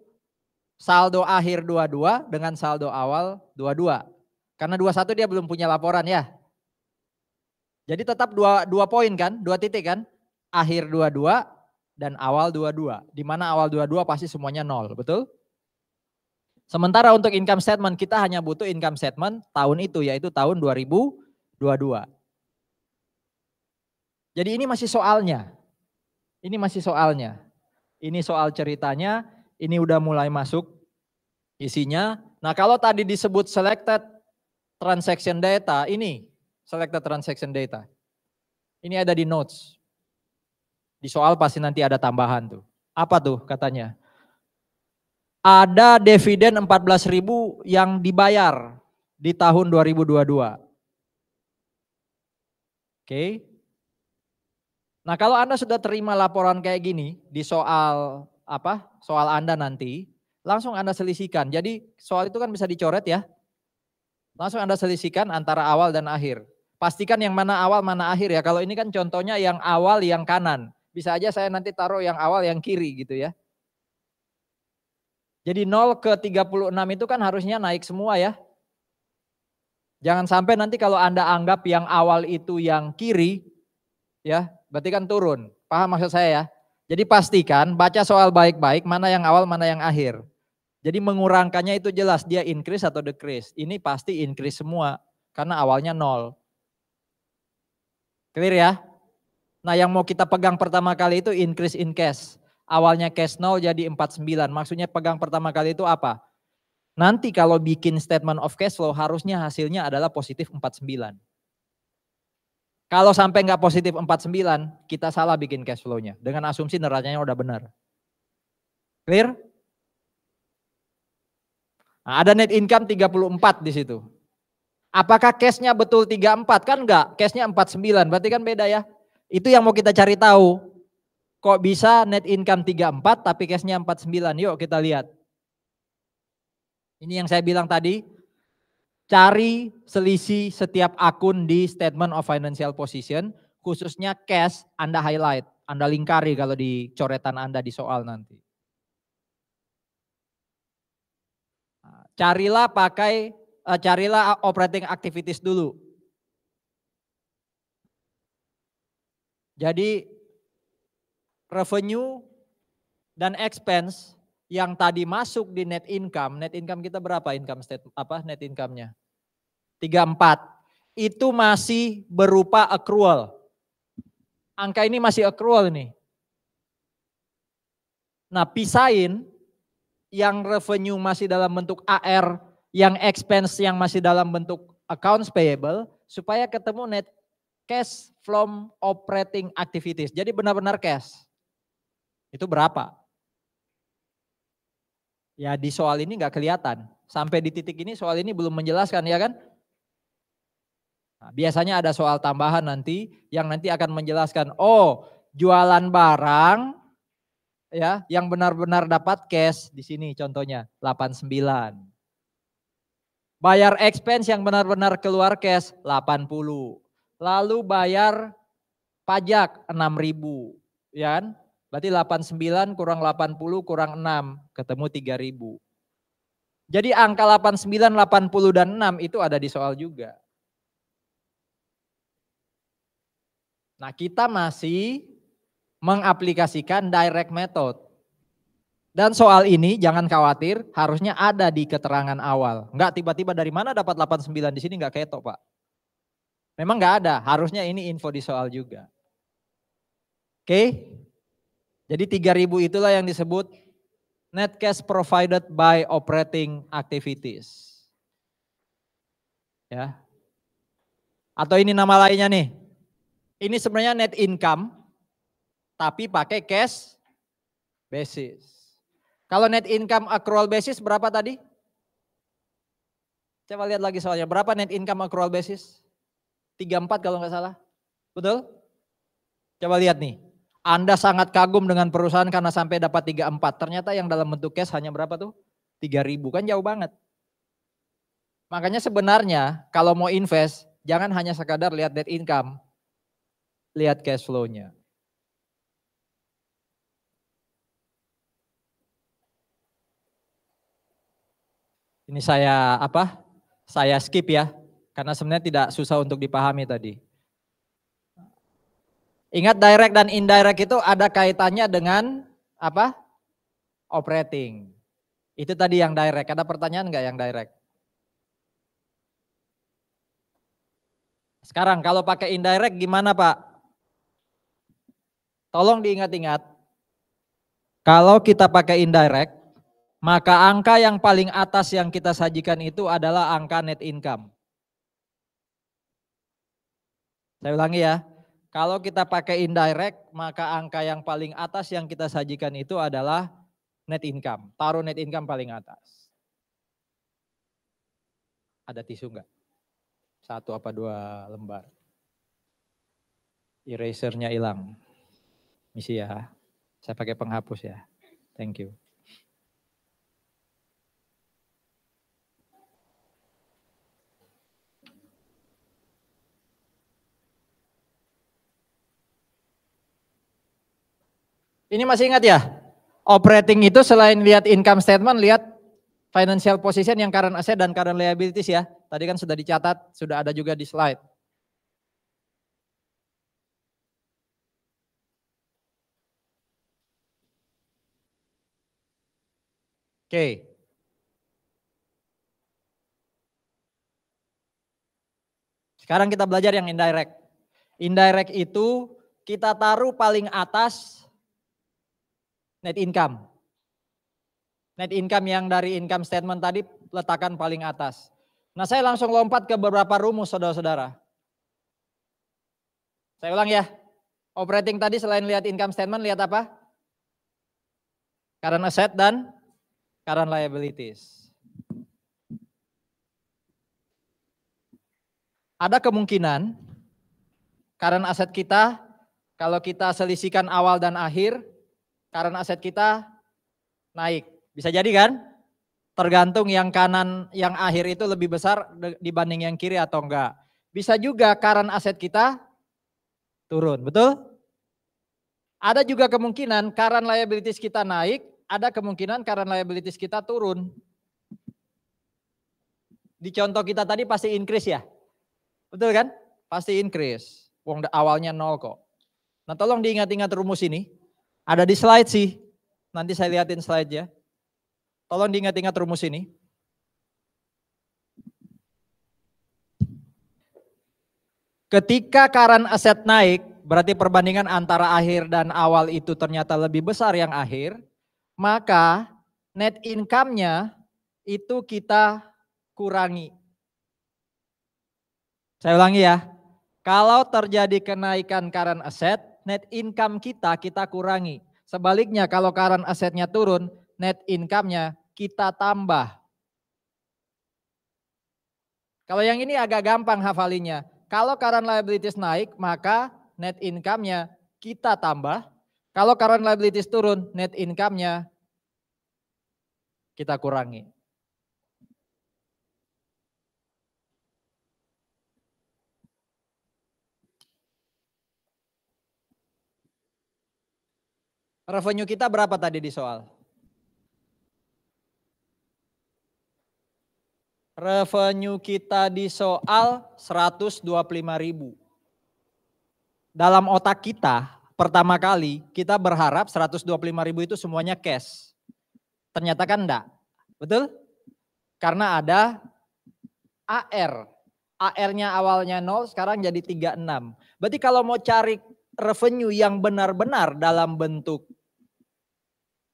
saldo akhir 22 dengan saldo awal 22. Karena 21 dia belum punya laporan ya. Jadi tetap dua poin kan, 2 titik kan. Akhir 22 dan awal 22. Di mana awal 22 pasti semuanya 0, betul? Sementara untuk income statement kita hanya butuh income statement tahun itu yaitu tahun 2022. Jadi ini masih soalnya. Ini masih soalnya. Ini soal ceritanya, ini udah mulai masuk isinya. Nah kalau tadi disebut selected transaction data, ini selected transaction data. Ini ada di notes. Di soal pasti nanti ada tambahan tuh. Apa tuh katanya? Ada dividen 14.000 yang dibayar di tahun 2022. Oke. Nah kalau Anda sudah terima laporan kayak gini di soal apa? Soal Anda nanti, langsung Anda selisihkan. Jadi soal itu kan bisa dicoret ya. Langsung Anda selisihkan antara awal dan akhir. Pastikan yang mana awal mana akhir ya. Kalau ini kan contohnya yang awal yang kanan. Bisa aja saya nanti taruh yang awal yang kiri gitu ya. Jadi 0 ke 36 itu kan harusnya naik semua ya. Jangan sampai nanti kalau Anda anggap yang awal itu yang kiri, ya berarti kan turun. Paham maksud saya ya? Jadi pastikan baca soal baik-baik mana yang awal mana yang akhir. Jadi mengurangkannya itu jelas dia increase atau decrease. Ini pasti increase semua karena awalnya 0. Clear ya? Nah yang mau kita pegang pertama kali itu increase in cash. Awalnya cash 0 jadi 49. Maksudnya pegang pertama kali itu apa? Nanti kalau bikin statement of cash flow harusnya hasilnya adalah positif 49. Kalau sampai nggak positif 49, kita salah bikin cash flow-nya. Dengan asumsi neracanya udah benar. Clear? Nah, ada net income 34 di situ. Apakah cash-nya betul 34? Kan enggak, cash-nya 49, berarti kan beda ya. Itu yang mau kita cari tahu. Kok bisa net income 34 tapi cash-nya 49? Yuk kita lihat. Ini yang saya bilang tadi. Cari selisih setiap akun di statement of financial position. Khususnya cash Anda highlight. Anda lingkari kalau di coretan Anda di soal nanti. Carilah operating activities dulu. Jadi revenue dan expense yang tadi masuk di net income kita berapa net income-nya? 34. Itu masih berupa accrual. Angka ini masih accrual nih. Nah, pisahin yang revenue masih dalam bentuk AR, yang expense yang masih dalam bentuk accounts payable supaya ketemu net cash from operating activities. Jadi benar-benar cash. Itu berapa? Ya di soal ini nggak kelihatan. Sampai di titik ini soal ini belum menjelaskan ya kan? Nah, biasanya ada soal tambahan nanti yang nanti akan menjelaskan, oh jualan barang ya yang benar-benar dapat cash di sini contohnya 89. Bayar expense yang benar-benar keluar cash 80. Lalu bayar pajak 6.000, ya kan? Berarti 89 kurang 80 kurang 6, ketemu 3.000. Jadi angka 89, 80 dan 6 itu ada di soal juga. Nah, kita masih mengaplikasikan direct method. Dan soal ini jangan khawatir, harusnya ada di keterangan awal. Enggak tiba-tiba dari mana dapat 89 di sini enggak ketok, Pak. Memang enggak ada, harusnya ini info di soal juga. Oke? Jadi 3.000 itulah yang disebut net cash provided by operating activities. Ya. Atau ini nama lainnya nih. Ini sebenarnya net income tapi pakai cash basis. Kalau net income accrual basis berapa tadi? Coba lihat lagi soalnya. Berapa net income accrual basis? 34 kalau nggak salah. Betul? Coba lihat nih. Anda sangat kagum dengan perusahaan karena sampai dapat 34. Ternyata yang dalam bentuk cash hanya berapa tuh? 3.000, kan jauh banget. Makanya sebenarnya kalau mau invest, jangan hanya sekadar lihat net income. Lihat cash flow-nya. Ini saya skip ya, karena sebenarnya tidak susah untuk dipahami tadi. Ingat direct dan indirect itu ada kaitannya dengan apa? Operating. Itu tadi yang direct. Ada pertanyaan enggak yang direct? Sekarang kalau pakai indirect gimana Pak? Tolong diingat-ingat. Kalau kita pakai indirect, maka angka yang paling atas yang kita sajikan itu adalah angka net income. Saya ulangi ya. Kalau kita pakai indirect, maka angka yang paling atas yang kita sajikan itu adalah net income. Taruh net income paling atas. Ada tisu enggak? 1 apa 2 lembar. Erasernya hilang. Misi ya. Saya pakai penghapus ya. Thank you. Ini masih ingat ya? Operating itu selain lihat income statement, lihat financial position yang current asset dan current liabilities ya. Tadi kan sudah dicatat, sudah ada juga di slide. Oke. Sekarang kita belajar yang indirect. Indirect itu kita taruh paling atas net income. Net income yang dari income statement tadi letakkan paling atas. Nah, saya langsung lompat ke beberapa rumus saudara-saudara. Saya ulang ya. Operating tadi selain lihat income statement, lihat apa? Current asset dan current liabilities. Ada kemungkinan current asset kita, kalau kita selisihkan awal dan akhir, current asset kita naik. Bisa jadi kan? Tergantung yang kanan, yang akhir itu lebih besar dibanding yang kiri atau enggak. Bisa juga current asset kita turun, betul? Ada juga kemungkinan current liabilities kita naik, ada kemungkinan current liabilities kita turun. Di contoh kita tadi pasti increase ya? Betul kan? Pasti increase. Wong awalnya 0 kok. Nah tolong diingat-ingat rumus ini. Ada di slide sih. Nanti saya liatin slide ya. Tolong diingat-ingat rumus ini. Ketika current asset naik, berarti perbandingan antara akhir dan awal itu ternyata lebih besar yang akhir, maka net income-nya itu kita kurangi. Saya ulangi ya, kalau terjadi kenaikan current asset, net income kita kurangi. Sebaliknya kalau current assetnya turun, net income-nya kita tambah. Kalau yang ini agak gampang hafalinya. Kalau current liabilities naik, maka net income-nya kita tambah. Kalau current liabilities turun, net income-nya kita kurangi. Revenue kita berapa tadi di soal? Revenue kita di soal 125.000. Dalam otak kita, pertama kali kita berharap 125.000 itu semuanya cash. Ternyata kan enggak, betul? Karena ada AR. AR-nya awalnya 0, sekarang jadi 36. Berarti kalau mau cari revenue yang benar-benar dalam bentuk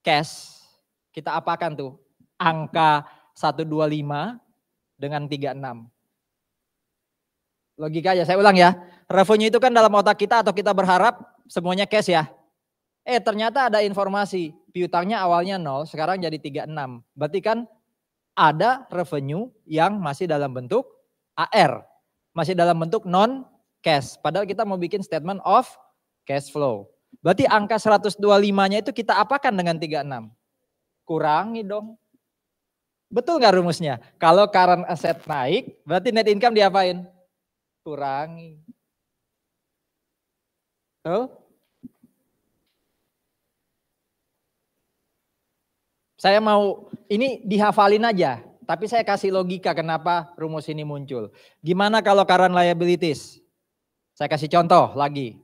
cash, kita apakan tuh? Angka 125 dengan 36. Logika aja, saya ulang ya. Revenue itu kan dalam otak kita atau kita berharap semuanya cash ya. Ternyata ada informasi, piutangnya awalnya 0, sekarang jadi 36. Berarti kan ada revenue yang masih dalam bentuk AR. Masih dalam bentuk non cash. Padahal kita mau bikin statement of cash flow. Berarti angka 125-nya itu kita apakan dengan 36? Kurangi dong. Betul nggak rumusnya? Kalau current asset naik, berarti net income diapain? Kurangi. Tuh. Saya mau, ini dihafalin aja. Tapi saya kasih logika kenapa rumus ini muncul. Gimana kalau current liabilities? Saya kasih contoh lagi.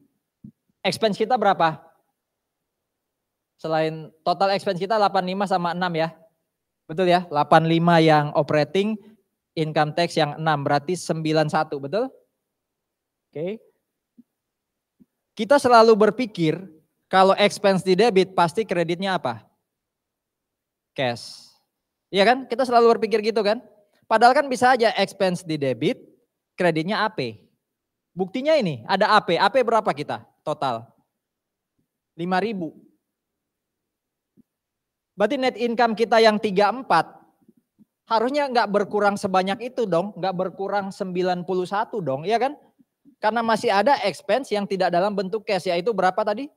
Expense kita berapa? Selain total expense kita 85 sama 6 ya. Betul ya? 85 yang operating, income tax yang 6 berarti 91, betul? Oke. Kita selalu berpikir kalau expense di debit pasti kreditnya apa? Cash. Iya kan? Kita selalu berpikir gitu kan? Padahal kan bisa aja expense di debit, kreditnya AP. Buktinya ini, ada AP. AP berapa kita total? 5.000. Berarti net income kita yang 34 harusnya nggak berkurang sebanyak itu dong, nggak berkurang 91 dong, iya kan? Karena masih ada expense yang tidak dalam bentuk cash, yaitu berapa tadi?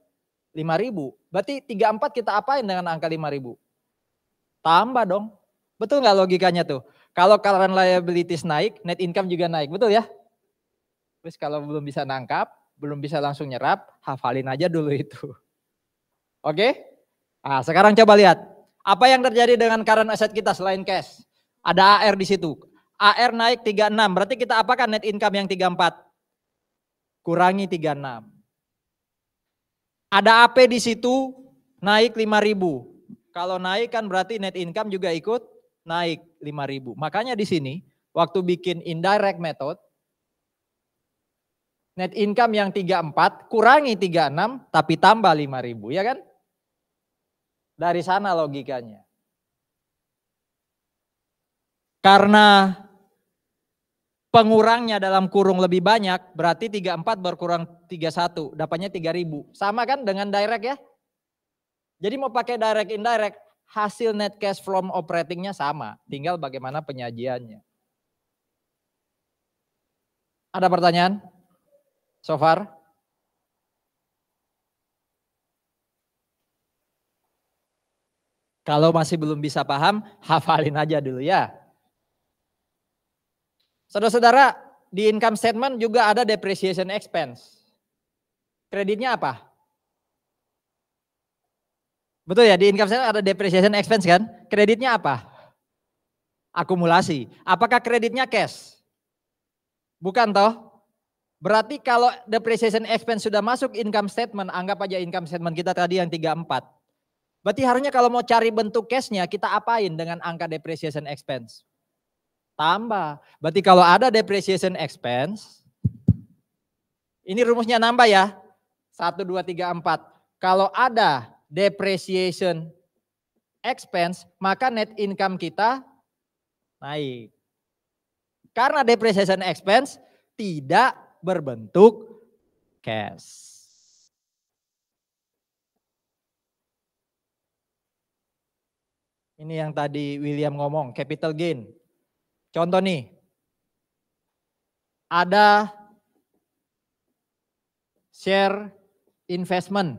5.000. Berarti 34 kita apain dengan angka 5.000? Tambah dong. Betul nggak logikanya tuh? Kalau current liabilities naik, net income juga naik, betul ya? Terus kalau belum bisa nangkap, belum bisa langsung nyerap, hafalin aja dulu itu. Oke? Nah, sekarang coba lihat. Apa yang terjadi dengan current asset kita selain cash? Ada AR di situ. AR naik 36, berarti kita apakan net income yang 34? Kurangi 36. Ada AP di situ naik 5.000. Kalau naik kan berarti net income juga ikut naik 5.000. Makanya di sini waktu bikin indirect method, net income yang 34 kurangi 36 tapi tambah 5.000, ya kan? Dari sana logikanya. Karena pengurangnya dalam kurung lebih banyak, berarti 34 berkurang 31, dapatnya 3.000. Sama kan dengan direct ya? Jadi mau pakai direct indirect, hasil net cash from operatingnya sama, tinggal bagaimana penyajiannya. Ada pertanyaan? So far? Kalau masih belum bisa paham, hafalin aja dulu ya. Saudara-saudara, di income statement juga ada depreciation expense. Kreditnya apa? Betul ya, di income statement ada depreciation expense kan? Kreditnya apa? Akumulasi. Apakah kreditnya cash? Bukan toh? Berarti kalau depreciation expense sudah masuk income statement, anggap aja income statement kita tadi yang 34. Berarti harusnya kalau mau cari bentuk cashnya, kita apain dengan angka depreciation expense? Tambah. Berarti kalau ada depreciation expense, ini rumusnya nambah ya. 1, 2, 3, 4. Kalau ada depreciation expense, maka net income kita naik. Karena depreciation expense tidak berbentuk cash. Ini yang tadi William ngomong, capital gain. Contoh nih, ada share investment.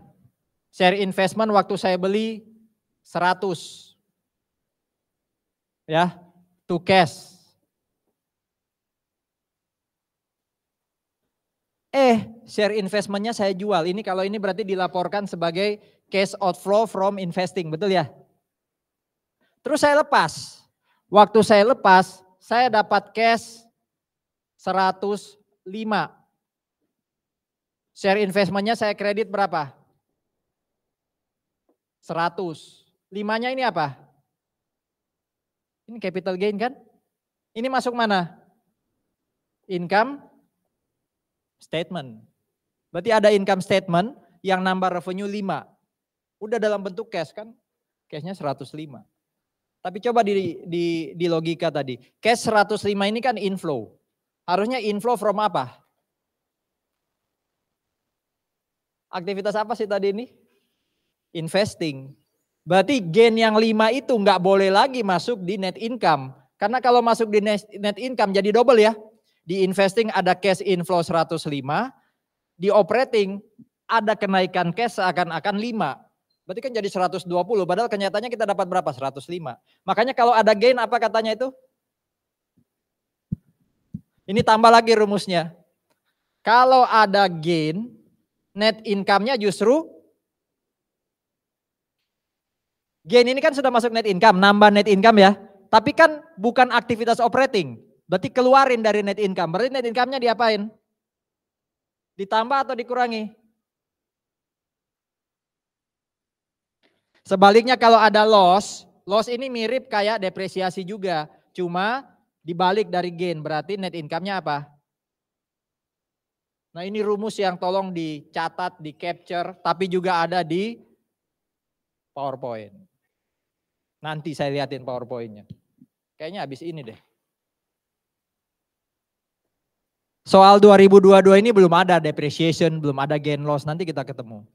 Share investment waktu saya beli 100. Ya, to cash. Share investmentnya saya jual. Ini kalau ini berarti dilaporkan sebagai cash outflow from investing, betul ya? Terus saya lepas. Waktu saya lepas, saya dapat cash 105. Share investmentnya saya kredit berapa? 100. 5-nya ini apa? Ini capital gain kan? Ini masuk mana? Income statement. Berarti ada income statement yang nambah revenue 5. Udah dalam bentuk cash kan? Cashnya 105. Tapi coba di logika tadi. Cash 105 ini kan inflow. Harusnya inflow from apa? Aktivitas apa sih tadi ini? Investing. Berarti gain yang 5 itu nggak boleh lagi masuk di net income. Karena kalau masuk di net income jadi double ya. Di investing ada cash inflow 105. Di operating ada kenaikan cash seakan-akan 5. Berarti kan jadi 120. Padahal kenyataannya kita dapat berapa? 105. Makanya kalau ada gain apa katanya itu? Ini tambah lagi rumusnya. Kalau ada gain, net income-nya justru gain ini kan sudah masuk net income, nambah net income ya. Tapi kan bukan aktivitas operating. Berarti keluarin dari net income. Berarti net income-nya diapain? Ditambah atau dikurangi? Sebaliknya kalau ada loss ini mirip kayak depresiasi juga. Cuma dibalik dari gain, berarti net income-nya apa? Nah ini rumus yang tolong dicatat, di capture, tapi juga ada di PowerPoint. Nanti saya liatin PowerPoint-nya. Kayaknya habis ini deh. Soal 2022 ini belum ada depreciation, belum ada gain loss, nanti kita ketemu.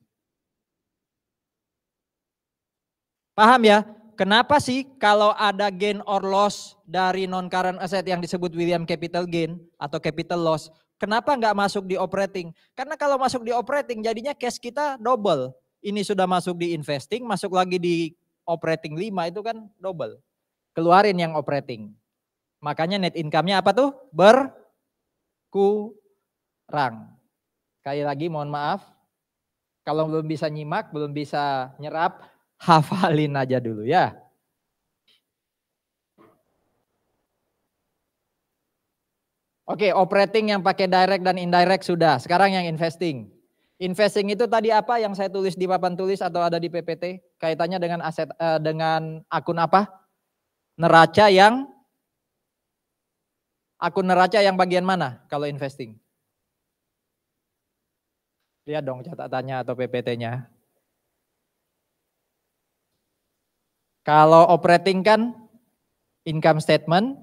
Paham ya? Kenapa sih kalau ada gain or loss dari non-current asset yang disebut William capital gain atau capital loss, kenapa nggak masuk di operating? Karena kalau masuk di operating jadinya cash kita double. Ini sudah masuk di investing, masuk lagi di operating 5 itu kan double. Keluarin yang operating. Makanya net income-nya apa tuh? Berkurang. Sekali lagi mohon maaf. Kalau belum bisa nyimak, belum bisa nyerap, hafalin aja dulu ya. Oke, operating yang pakai direct dan indirect sudah. Sekarang yang investing. Investing itu tadi apa yang saya tulis di papan tulis atau ada di PPT? Kaitannya dengan aset dengan akun apa? Akun neraca yang bagian mana kalau investing? Lihat dong catatannya atau PPT-nya. Kalau operating kan income statement,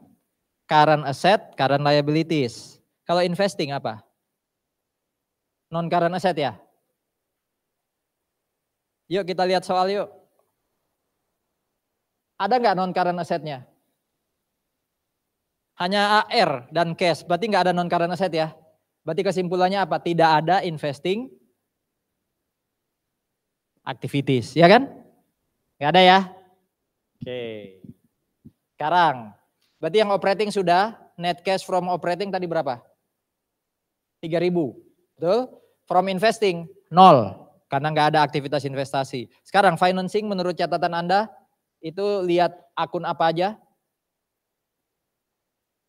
current asset, current liabilities. Kalau investing apa? Non-current asset ya? Yuk kita lihat soal yuk. Ada nggak non-current assetnya? Hanya AR dan cash, berarti nggak ada non-current asset ya? Berarti kesimpulannya apa? Tidak ada investing activities, ya kan? Nggak ada ya? Oke. Sekarang, berarti yang operating sudah, net cash from operating tadi berapa? 3.000, betul? From investing, 0, karena nggak ada aktivitas investasi. Sekarang financing menurut catatan Anda, itu lihat akun apa aja?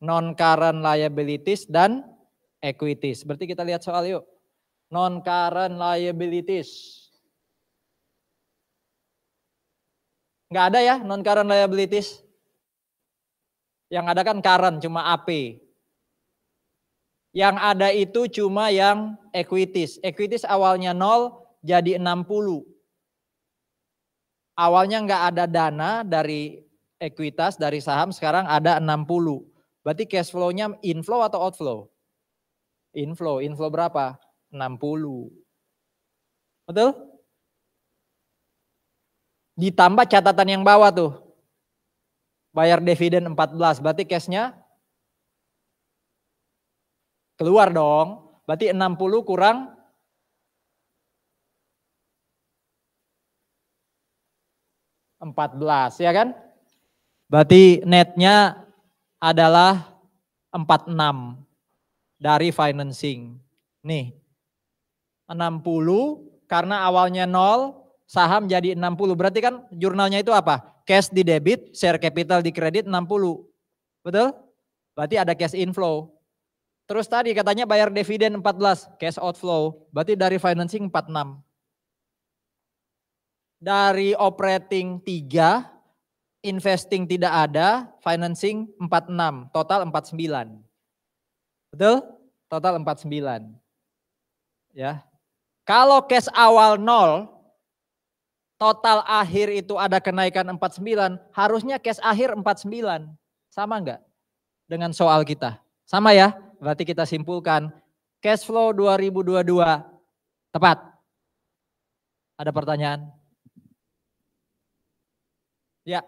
Non-current liabilities dan equities. Berarti kita lihat soal yuk. Non-current liabilities. Nggak ada ya non-current liabilities. Yang ada kan current cuma AP. Yang ada itu cuma yang equities. Equities awalnya 0 jadi 60. Awalnya nggak ada dana dari ekuitas, dari saham, sekarang ada 60. Berarti cash flow-nya inflow atau outflow? Inflow. Inflow berapa? 60. Betul? Ditambah catatan yang bawah tuh. Bayar dividen 14, berarti cash-nya keluar dong. Berarti 60 kurang 14 ya kan? Berarti netnya adalah 46 dari financing. Nih, 60 karena awalnya 0, saham jadi 60. Berarti kan jurnalnya itu apa? Cash di debit, share capital di kredit 60. Betul? Berarti ada cash inflow. Terus tadi katanya bayar dividen 14, cash outflow. Berarti dari financing 46. Dari operating 3, investing tidak ada, financing 46, total 49. Betul? Total 49. Ya. Kalau cash awal 0, total akhir itu ada kenaikan 49, harusnya cash akhir 49. Sama enggak dengan soal kita? Sama ya? Berarti kita simpulkan cash flow 2022 tepat. Ada pertanyaan? Ya.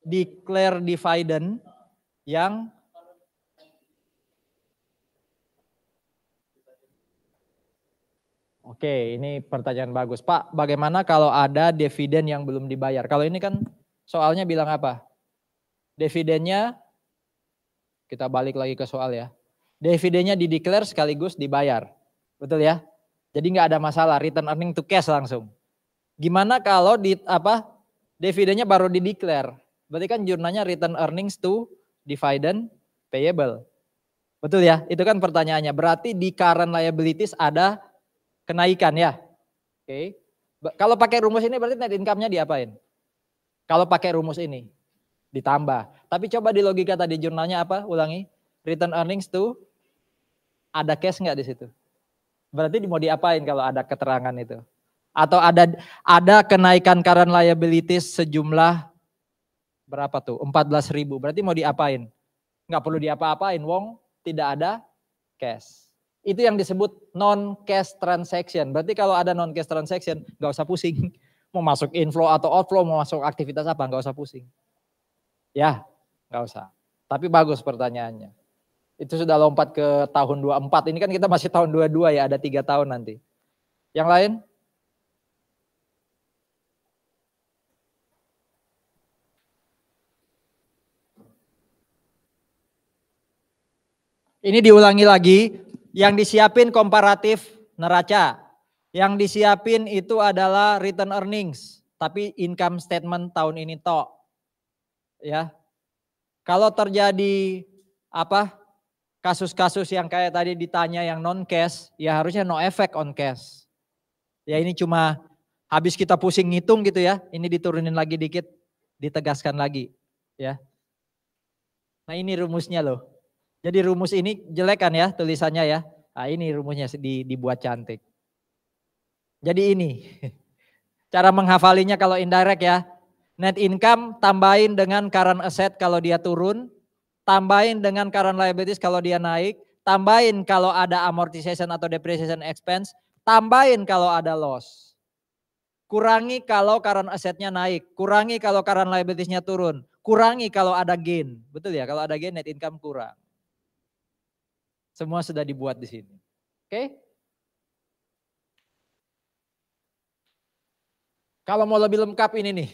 Declare dividend yang Oke, ini pertanyaan bagus. Pak, bagaimana kalau ada dividen yang belum dibayar? Kalau ini kan soalnya bilang apa? Dividennya, kita balik lagi ke soal ya. Dividennya dideklar sekaligus dibayar. Betul ya? Jadi nggak ada masalah, return earning to cash langsung. Gimana kalau dividennya baru dideklar? Berarti kan jurnalnya return earnings to dividend payable. Betul ya? Itu kan pertanyaannya. Berarti di current liabilities ada kenaikan ya. Oke. Kalau pakai rumus ini berarti net income-nya diapain? Kalau pakai rumus ini ditambah. Tapi coba di logika tadi jurnalnya apa? Ulangi. Return earnings to ada cash nggak di situ? Berarti mau diapain kalau ada keterangan itu? Atau ada kenaikan current liabilities sejumlah berapa tuh? 14.000. Berarti mau diapain? Nggak perlu diapa-apain. Wong tidak ada cash. Itu yang disebut non-cash transaction. Berarti kalau ada non-cash transaction, nggak usah pusing. Mau masuk inflow atau outflow, mau masuk aktivitas apa, nggak usah pusing. Ya, nggak usah. Tapi bagus pertanyaannya. Itu sudah lompat ke tahun 24. Ini kan kita masih tahun 22 ya, ada 3 tahun nanti. Yang lain? Ini diulangi lagi. Yang disiapin komparatif neraca. Yang disiapin itu adalah return earnings. Tapi income statement tahun ini tok. Ya. Kalau terjadi kasus-kasus yang kayak tadi ditanya yang non cash, ya harusnya no effect on cash. Ya ini cuma habis kita pusing ngitung gitu ya. Ini diturunin lagi dikit, ditegaskan lagi, ya. Nah, ini rumusnya loh. Jadi rumus ini jelek kan ya tulisannya ya. Nah, ini rumusnya dibuat cantik. Jadi ini cara menghafalinya kalau indirect ya. Net income tambahin dengan current asset kalau dia turun, tambahin dengan current liabilities kalau dia naik, tambahin kalau ada amortization atau depreciation expense, tambahin kalau ada loss. Kurangi kalau current assetnya naik, kurangi kalau current liabilitiesnya turun, kurangi kalau ada gain. Betul ya, kalau ada gain net income kurang. Semua sudah dibuat di sini. Oke? Kalau mau lebih lengkap ini nih.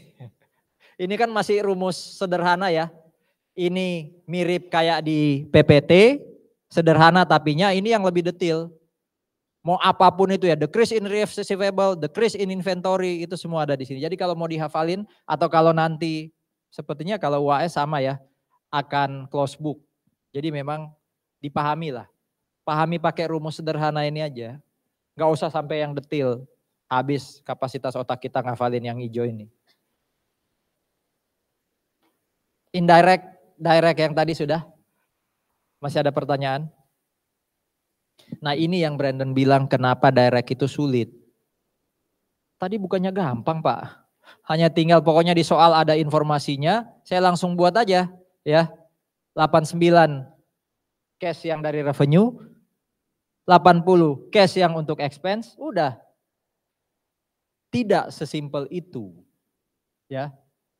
Ini kan masih rumus sederhana ya. Ini mirip kayak di PPT, sederhana tapinya ini yang lebih detail. Mau apapun itu ya, decrease in receivable, decrease in inventory, itu semua ada di sini. Jadi kalau mau dihafalin atau kalau nanti sepertinya kalau UAS sama ya, akan close book. Jadi memang dipahami lah. Pahami pakai rumus sederhana ini aja. Nggak usah sampai yang detail. Habis kapasitas otak kita ngafalin yang hijau ini. Indirect, direct yang tadi sudah. Masih ada pertanyaan? Nah ini yang Brandon bilang kenapa direct itu sulit. Tadi bukannya gampang Pak. Hanya tinggal pokoknya di soal ada informasinya, saya langsung buat aja ya. 89 cash yang dari revenue, 80 cash yang untuk expense, udah. Tidak sesimpel itu. Ya.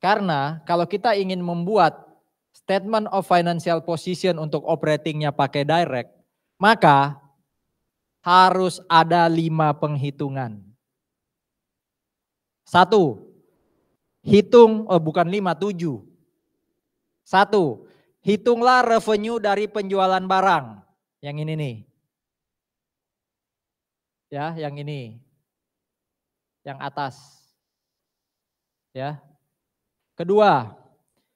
Karena kalau kita ingin membuat statement of financial position untuk operatingnya pakai direct, Maka harus ada 5 penghitungan. 1, hitung, bukan 5, 7. 1, hitunglah revenue dari penjualan barang. Yang ini nih. Ya, yang ini. Yang atas. Ya. Kedua,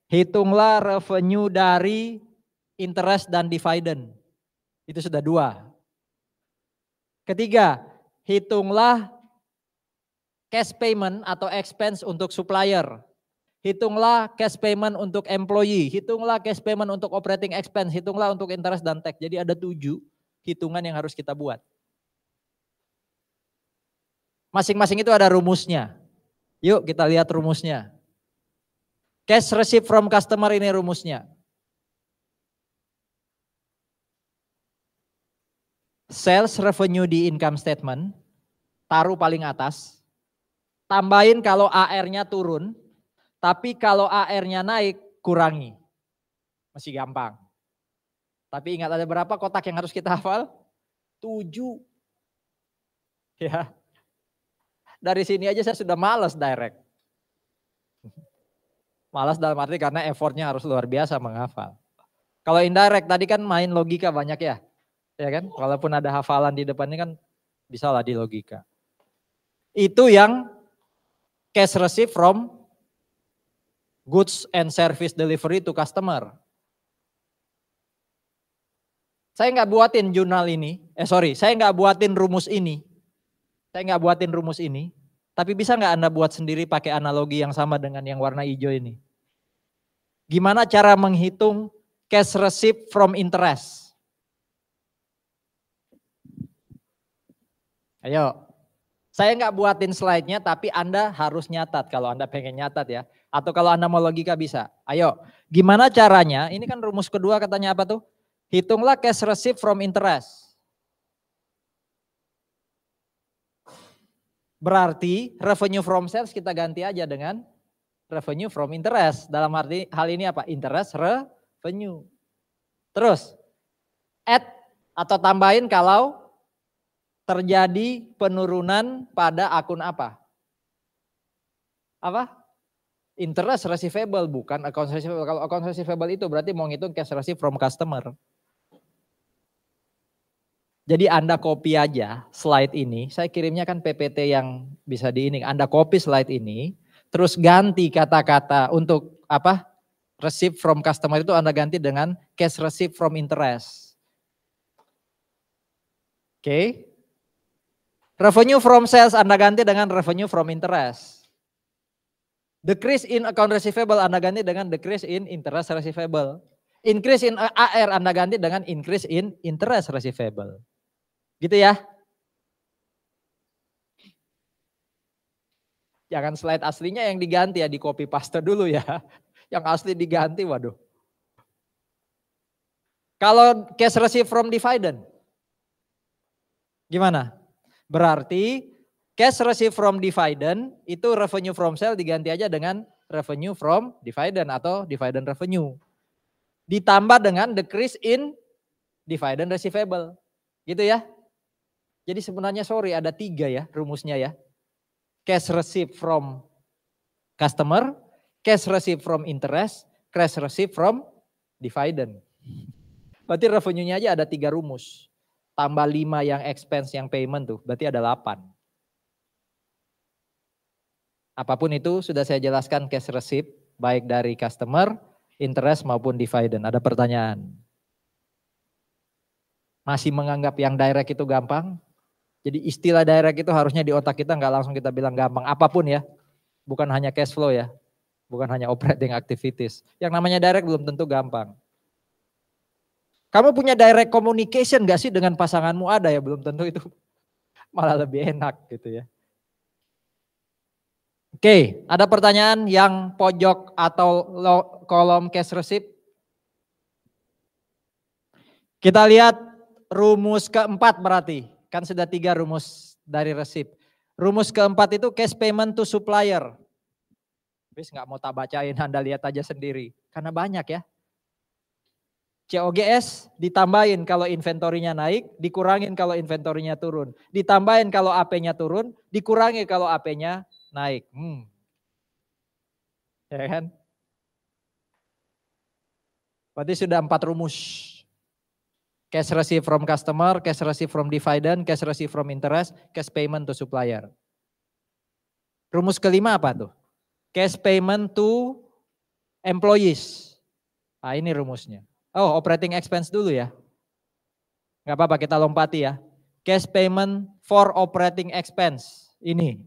hitunglah revenue dari interest dan dividend. Itu sudah 2. Ketiga, hitunglah cash payment atau expense untuk supplier. Hitunglah cash payment untuk employee. Hitunglah cash payment untuk operating expense. Hitunglah untuk interest dan tax. Jadi ada 7 hitungan yang harus kita buat. Masing-masing itu ada rumusnya. Yuk kita lihat rumusnya. Cash received from customer ini rumusnya. Sales revenue di income statement, taruh paling atas. Tambahin kalau AR-nya turun, tapi kalau AR-nya naik, kurangi. Masih gampang. Tapi ingat ada berapa kotak yang harus kita hafal? 7. Ya. Dari sini aja saya sudah malas direct. Malas dalam arti karena effortnya harus luar biasa menghafal. Kalau indirect tadi kan main logika banyak ya. Ya kan? Walaupun ada hafalan di depannya kan bisa lah di logika. Itu yang cash received from goods and service delivery to customer. Saya nggak buatin jurnal ini, saya nggak buatin rumus ini. Tapi bisa nggak Anda buat sendiri pakai analogi yang sama dengan yang warna hijau ini? Gimana cara menghitung cash received from interest? Ayo, saya nggak buatin slide-nya tapi Anda harus nyatat kalau Anda pengen nyatat ya. Atau kalau Anda mau logika bisa. Ayo, gimana caranya? Ini kan rumus kedua katanya apa tuh? Hitunglah cash received from interest. Berarti revenue from sales kita ganti aja dengan revenue from interest. Dalam arti hal ini apa? Interest revenue. Terus add atau tambahin kalau terjadi penurunan pada akun apa? Apa? Interest receivable, bukan account receivable. Kalau account receivable itu berarti mau ngitung cash received from customer. Jadi Anda copy aja slide ini, saya kirimnya kan PPT yang bisa di ini. Anda copy slide ini, terus ganti kata-kata untuk apa? Receive from customer itu Anda ganti dengan cash received from interest. Oke. Revenue from sales Anda ganti dengan revenue from interest. Decrease in account receivable Anda ganti dengan decrease in interest receivable. Increase in AR Anda ganti dengan increase in interest receivable. Gitu ya. Jangan slide aslinya yang diganti ya, di copy paste dulu ya. Yang asli diganti, waduh. Kalau cash received from dividend, gimana? Berarti cash received from dividend itu revenue from sale diganti aja dengan revenue from dividend atau dividend revenue. Ditambah dengan decrease in dividend receivable. Gitu ya. Jadi sebenarnya ada 3 ya rumusnya ya. Cash received from customer, cash received from interest, cash received from dividend. Berarti revenue-nya aja ada 3 rumus. Tambah 5 yang expense yang payment tuh, berarti ada 8. Apapun itu sudah saya jelaskan cash receipt, baik dari customer, interest maupun dividend. Ada pertanyaan? Masih menganggap yang direct itu gampang? Jadi istilah direct itu harusnya di otak kita nggak langsung kita bilang gampang. Apapun ya, bukan hanya cash flow ya, bukan hanya operating activities. Yang namanya direct belum tentu gampang. Kamu punya direct communication gak sih dengan pasanganmu? Ada ya, belum tentu itu malah lebih enak gitu ya. Oke, ada pertanyaan yang pojok atau kolom cash receipt? Kita lihat rumus keempat berarti, kan sudah 3 rumus dari receipt. Rumus keempat itu cash payment to supplier. Bis nggak mau tak bacain, Anda lihat aja sendiri, karena banyak ya. COGS ditambahin kalau inventorinya naik, dikurangin kalau inventorinya turun. Ditambahin kalau AP-nya turun, dikurangi kalau AP-nya naik. Ya kan? Berarti sudah 4 rumus. Cash receive from customer, cash receive from dividend, cash receive from interest, cash payment to supplier. Rumus kelima apa tuh? Cash payment to employees. Nah ini rumusnya. Oh, operating expense dulu ya. Gak apa-apa, kita lompati ya. Cash payment for operating expense. Ini.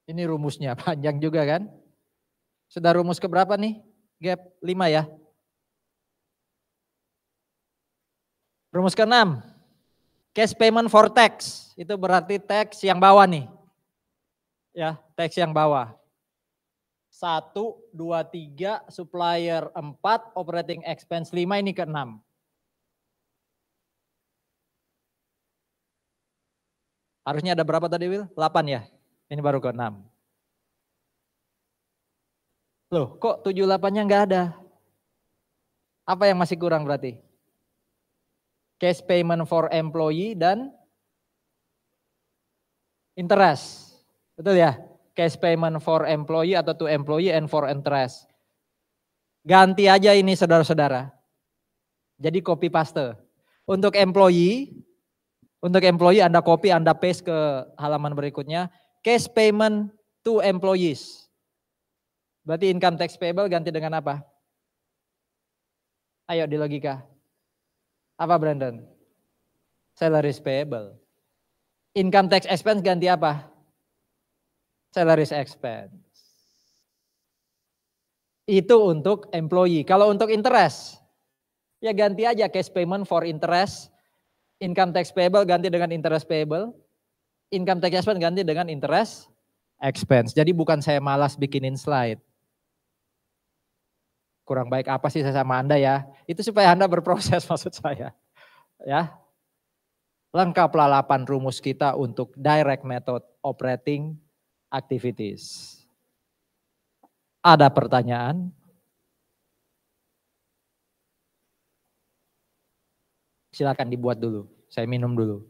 Ini rumusnya, panjang juga kan. Sudah rumus keberapa nih? Gap 5 ya. Rumus ke-6. Cash payment for tax. Itu berarti tax yang bawah nih. Ya, tax yang bawah. 1, 2, 3, supplier 4, operating expense 5, ini ke-6. Harusnya ada berapa tadi Will? 8 ya? Ini baru ke-6. Loh kok 7, 8-nya nggak ada? Apa yang masih kurang berarti? Cash payment for employee dan interest. Betul ya? Cash payment for employee atau to employee and for interest. Ganti aja ini saudara-saudara. Jadi copy paste. Untuk employee Anda copy, Anda paste ke halaman berikutnya. Cash payment to employees. Berarti income tax payable ganti dengan apa? Ayo di logika. Apa Brandon? Salaries payable. Income tax expense ganti apa? Salaries expense. Itu untuk employee. Kalau untuk interest, ya ganti aja cash payment for interest. Income tax payable ganti dengan interest payable. Income tax expense ganti dengan interest expense. Jadi bukan saya malas bikinin slide. Kurang baik apa sih saya sama Anda ya? Itu supaya Anda berproses maksud saya. Ya. Lengkaplah 8 rumus kita untuk direct method operating activities. Ada pertanyaan? Silakan dibuat dulu. Saya minum dulu.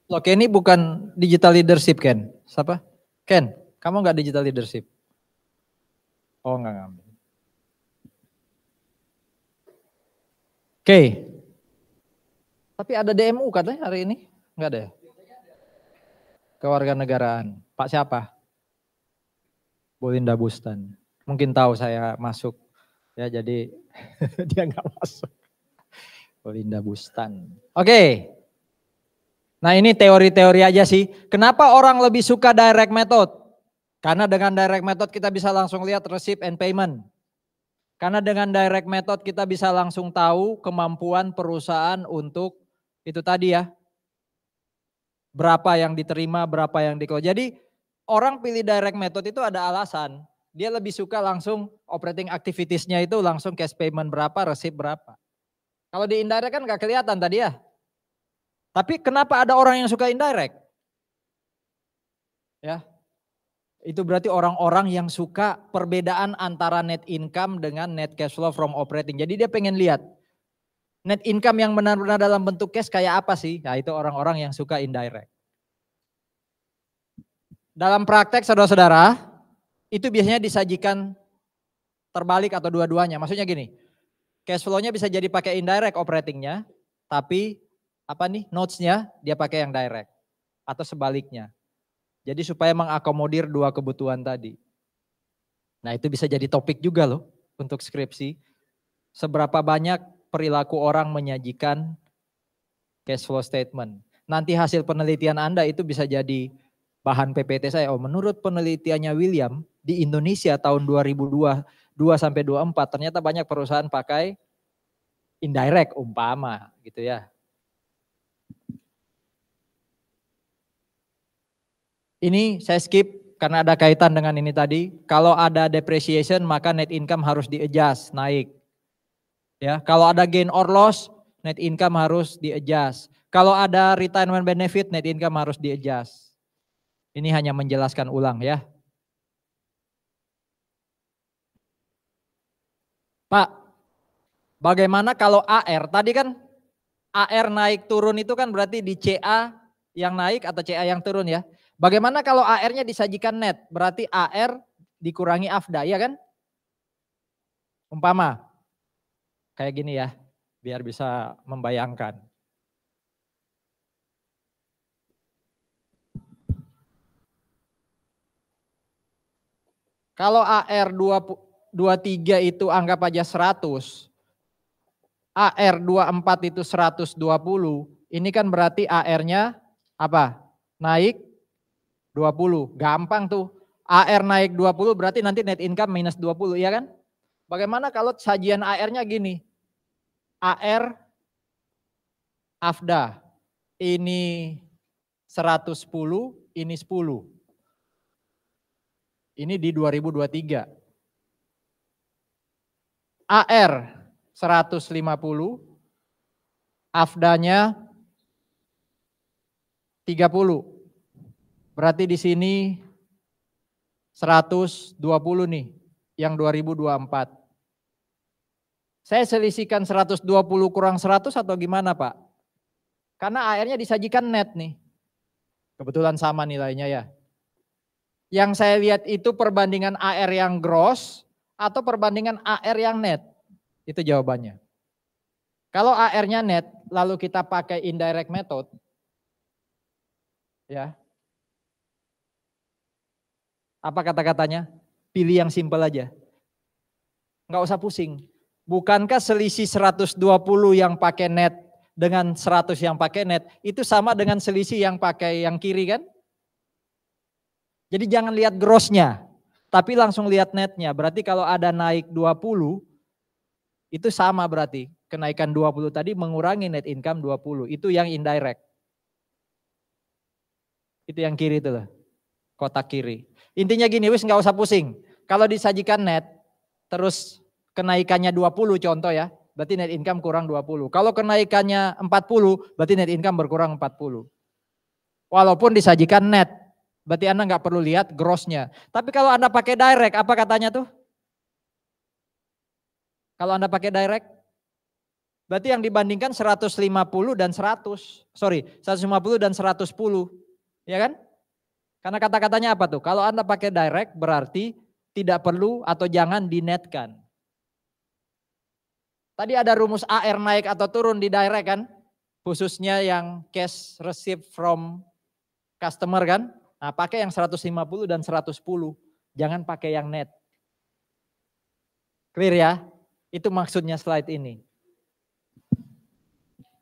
Loh, Ken ini bukan digital leadership, Ken. Siapa? Ken, kamu nggak digital leadership? Oh, nggak ngambil. Oke. Tapi ada DMU katanya hari ini? Nggak ada ya? Kewarganegaraan. Pak siapa? Bolinda Bustan. Mungkin tahu saya masuk. Ya jadi dia nggak masuk. Bolinda Bustan. Oke. Nah ini teori-teori aja sih. Kenapa orang lebih suka direct method? Karena dengan direct method kita bisa langsung lihat receipt and payment. Karena dengan direct method kita bisa langsung tahu kemampuan perusahaan untuk itu tadi ya. Berapa yang diterima, berapa yang dikelola. Jadi orang pilih direct method itu ada alasan. Dia lebih suka langsung operating activities-nya itu langsung cash payment berapa, receipt berapa. Kalau di indirect kan gak kelihatan tadi ya. Tapi kenapa ada orang yang suka indirect? Ya, itu berarti orang-orang yang suka perbedaan antara net income dengan net cash flow from operating. Jadi dia pengen lihat net income yang benar-benar dalam bentuk cash kayak apa sih? Nah itu orang-orang yang suka indirect. Dalam praktek saudara-saudara, itu biasanya disajikan terbalik atau dua-duanya. Maksudnya gini, cash flow-nya bisa jadi pakai indirect operatingnya, tapi apa nih notes-nya dia pakai yang direct atau sebaliknya. Jadi supaya mengakomodir dua kebutuhan tadi. Nah itu bisa jadi topik juga loh untuk skripsi. Seberapa banyak perilaku orang menyajikan cash flow statement. Nanti hasil penelitian Anda itu bisa jadi bahan PPT saya. Oh, menurut penelitiannya William di Indonesia tahun 2022 sampai 24 ternyata banyak perusahaan pakai indirect umpama gitu ya. Ini saya skip karena ada kaitan dengan ini tadi. Kalau ada depreciation maka net income harus di-adjust, naik. Ya, kalau ada gain or loss, net income harus di-adjust. Kalau ada retirement benefit, net income harus di-adjust. Ini hanya menjelaskan ulang ya. Pak, bagaimana kalau AR? Tadi kan AR naik turun itu kan berarti di CA yang naik atau CA yang turun ya. Bagaimana kalau AR-nya disajikan net? Berarti AR dikurangi AFDA, ya kan? Umpama kayak gini ya, biar bisa membayangkan. Kalau AR 23 itu anggap aja 100, AR 24 itu 120, ini kan berarti AR-nya apa? Naik 20, gampang tuh. AR naik 20 berarti nanti net income minus 20, ya kan? Bagaimana kalau sajian AR-nya gini? AR AFDA ini 110, ini 10. Ini di 2023. AR 150, AFDA-nya 30. Berarti di sini 120 nih, yang 2024. Saya selisihkan 120 kurang 100 atau gimana Pak? Karena AR-nya disajikan net nih. Kebetulan sama nilainya ya. Yang saya lihat itu perbandingan AR yang gross atau perbandingan AR yang net. Itu jawabannya. Kalau AR-nya net, lalu kita pakai indirect method. Ya. Apa kata-katanya? Pilih yang simpel aja. Nggak usah pusing. Bukankah selisih 120 yang pakai net dengan 100 yang pakai net, itu sama dengan selisih yang pakai yang kiri kan? Jadi jangan lihat grossnya, tapi langsung lihat netnya. Berarti kalau ada naik 20, itu sama berarti. Kenaikan 20 tadi mengurangi net income 20, itu yang indirect. Itu yang kiri itu loh, kotak kiri. Intinya gini, wis nggak usah pusing. Kalau disajikan net, terus kenaikannya 20 contoh ya, berarti net income kurang 20. Kalau kenaikannya 40, berarti net income berkurang 40. Walaupun disajikan net, berarti Anda nggak perlu lihat grossnya. Tapi kalau Anda pakai direct, apa katanya tuh? Kalau Anda pakai direct, berarti yang dibandingkan 150 dan 100. Sorry, 150 dan 110. Ya kan? Karena kata-katanya apa tuh? Kalau Anda pakai direct berarti tidak perlu atau jangan dinetkan. Tadi ada rumus AR naik atau turun di direct kan? Khususnya yang cash received from customer kan? Nah pakai yang 150 dan 110. Jangan pakai yang net. Clear ya? Itu maksudnya slide ini.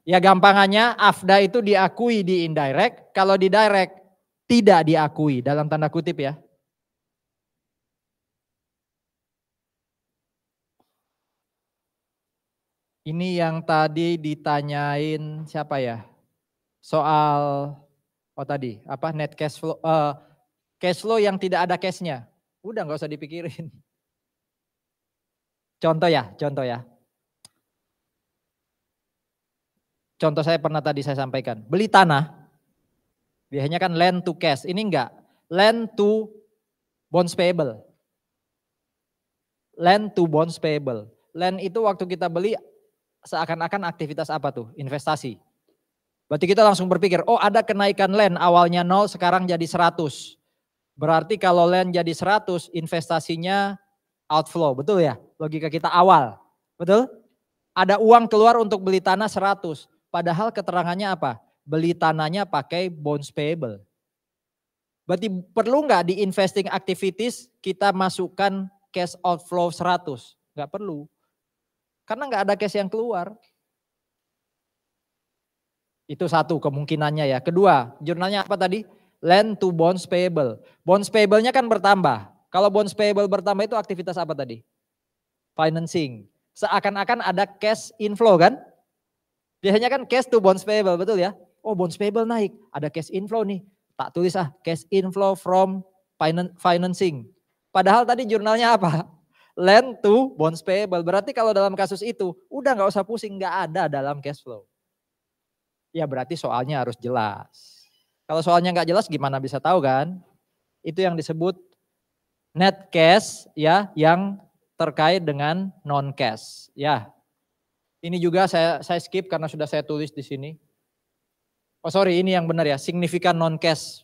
Ya gampangannya AFDA itu diakui di indirect. Kalau di direct tidak diakui dalam tanda kutip ya. Ini yang tadi ditanyain siapa ya? Soal, oh tadi, apa net cash flow, cash flow yang tidak ada cashnya. Udah nggak usah dipikirin. Contoh ya. Contoh saya pernah tadi saya sampaikan. Beli tanah, biasanya kan land to cash. Ini enggak, land to bonds payable. Land to bonds payable. Land itu waktu kita beli seakan-akan aktivitas apa tuh? Investasi. Berarti kita langsung berpikir, oh ada kenaikan land awalnya 0 sekarang jadi 100. Berarti kalau land jadi 100 investasinya outflow, betul ya? Logika kita awal, betul? Ada uang keluar untuk beli tanah 100. Padahal keterangannya apa? Beli tanahnya pakai bonds payable. Berarti perlu nggak di investing activities kita masukkan cash outflow 100? Nggak perlu. Karena nggak ada cash yang keluar. Itu satu kemungkinannya ya. Kedua, jurnalnya apa tadi? Lend to bonds payable. Bonds payable-nya kan bertambah. Kalau bonds payable bertambah itu aktivitas apa tadi? Financing. Seakan-akan ada cash inflow kan? Biasanya kan cash to bonds payable, betul ya? Oh, bonds payable naik, ada cash inflow nih. Tak tulis cash inflow from financing. Padahal tadi jurnalnya apa? Lend to bonds payable. Berarti kalau dalam kasus itu, udah nggak usah pusing, nggak ada dalam cash flow. Ya berarti soalnya harus jelas. Kalau soalnya nggak jelas gimana bisa tahu kan? Itu yang disebut net cash ya, yang terkait dengan non cash ya. Ini juga saya skip karena sudah saya tulis di sini. Oh sorry, ini yang benar ya, signifikan non cash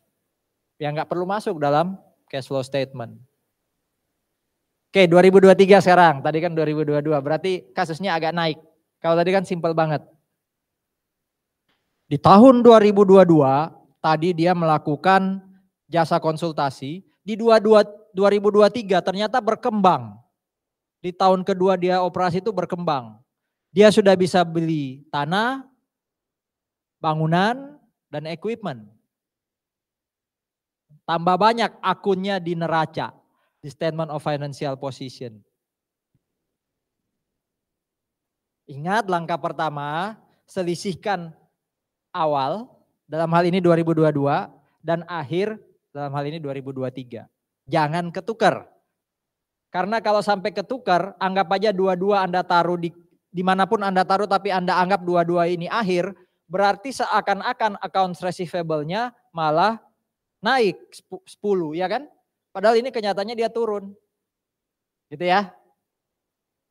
yang nggak perlu masuk dalam cash flow statement. Oke, 2023 sekarang. Tadi kan 2022, berarti kasusnya agak naik. Kalau tadi kan simpel banget. Di tahun 2022 tadi dia melakukan jasa konsultasi, di 2023 ternyata berkembang. Di tahun kedua dia operasi itu berkembang. Dia sudah bisa beli tanah, bangunan, dan equipment. Tambah banyak akunnya di neraca, di statement of financial position. Ingat langkah pertama, selisihkan awal, dalam hal ini 2022, dan akhir dalam hal ini 2023. Jangan ketukar. Karena kalau sampai ketukar, anggap aja dua-dua Anda taruh dimanapun Anda taruh, tapi Anda anggap dua-dua ini akhir, berarti seakan-akan accounts receivable-nya malah naik 10, ya kan? Padahal ini kenyataannya dia turun. Gitu ya.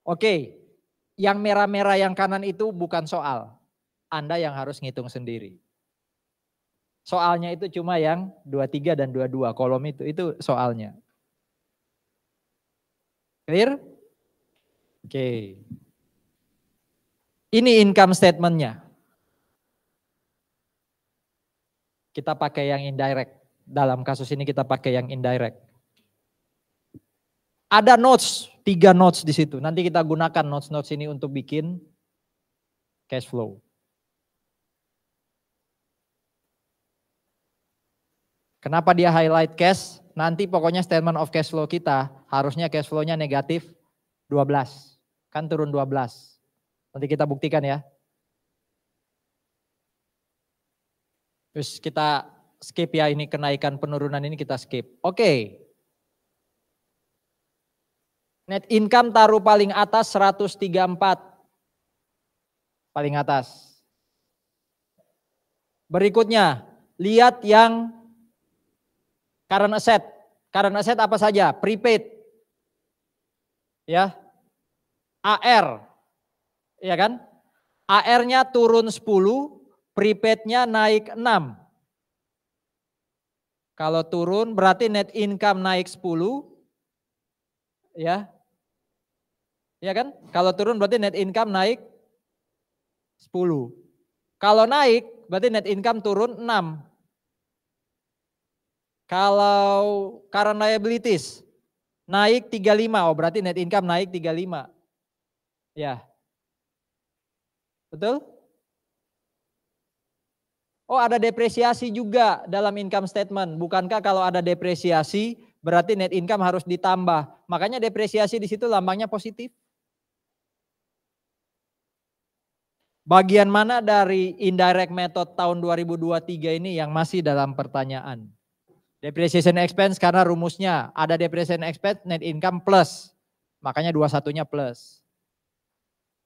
Oke, yang merah-merah yang kanan itu bukan soal. Anda yang harus ngitung sendiri. Soalnya itu cuma yang 23 dan 22 kolom itu soalnya. Clear? Oke. Ini income statement-nya. Kita pakai yang indirect. Dalam kasus ini kita pakai yang indirect. Ada notes, 3 notes di situ. Nanti kita gunakan notes-notes ini untuk bikin cash flow. Kenapa dia highlight cash? Nanti pokoknya statement of cash flow kita harusnya cash flow-nya negatif 12. Kan turun 12. Nanti kita buktikan ya. Terus kita skip ya, ini kenaikan penurunan ini kita skip. Oke. Net income taruh paling atas 134. Paling atas. Berikutnya, lihat yang current asset. Current asset apa saja? Prepaid. Ya. AR. Ya kan? AR-nya turun 10, prepaid-nya naik 6. Kalau turun berarti net income naik 10. Ya. Ya kan? Kalau turun berarti net income naik 10. Kalau naik berarti net income turun 6. Kalau current liabilities naik 35, oh berarti net income naik 35. Ya. Betul? Oh ada depresiasi juga dalam income statement. Bukankah kalau ada depresiasi berarti net income harus ditambah. Makanya depresiasi di situ lambangnya positif. Bagian mana dari indirect method tahun 2023 ini yang masih dalam pertanyaan? Depreciation expense karena rumusnya ada depreciation expense net income plus. Makanya 21-nya plus.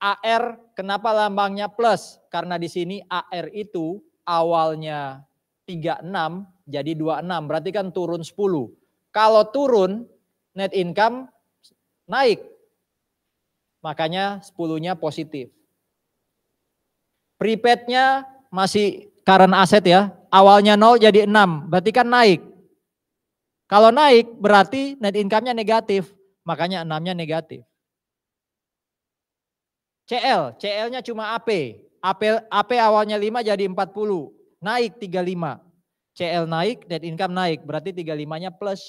AR kenapa lambangnya plus? Karena di sini AR itu awalnya 36 jadi 26 berarti kan turun 10. Kalau turun net income naik. Makanya 10-nya positif. Prepaid-nya masih current asset ya. Awalnya 0 jadi 6, berarti kan naik. Kalau naik berarti net income-nya negatif, makanya 6-nya negatif. CL-nya cuma AP. AP awalnya 5 jadi 40, naik 35. CL naik, net income naik, berarti 35-nya plus.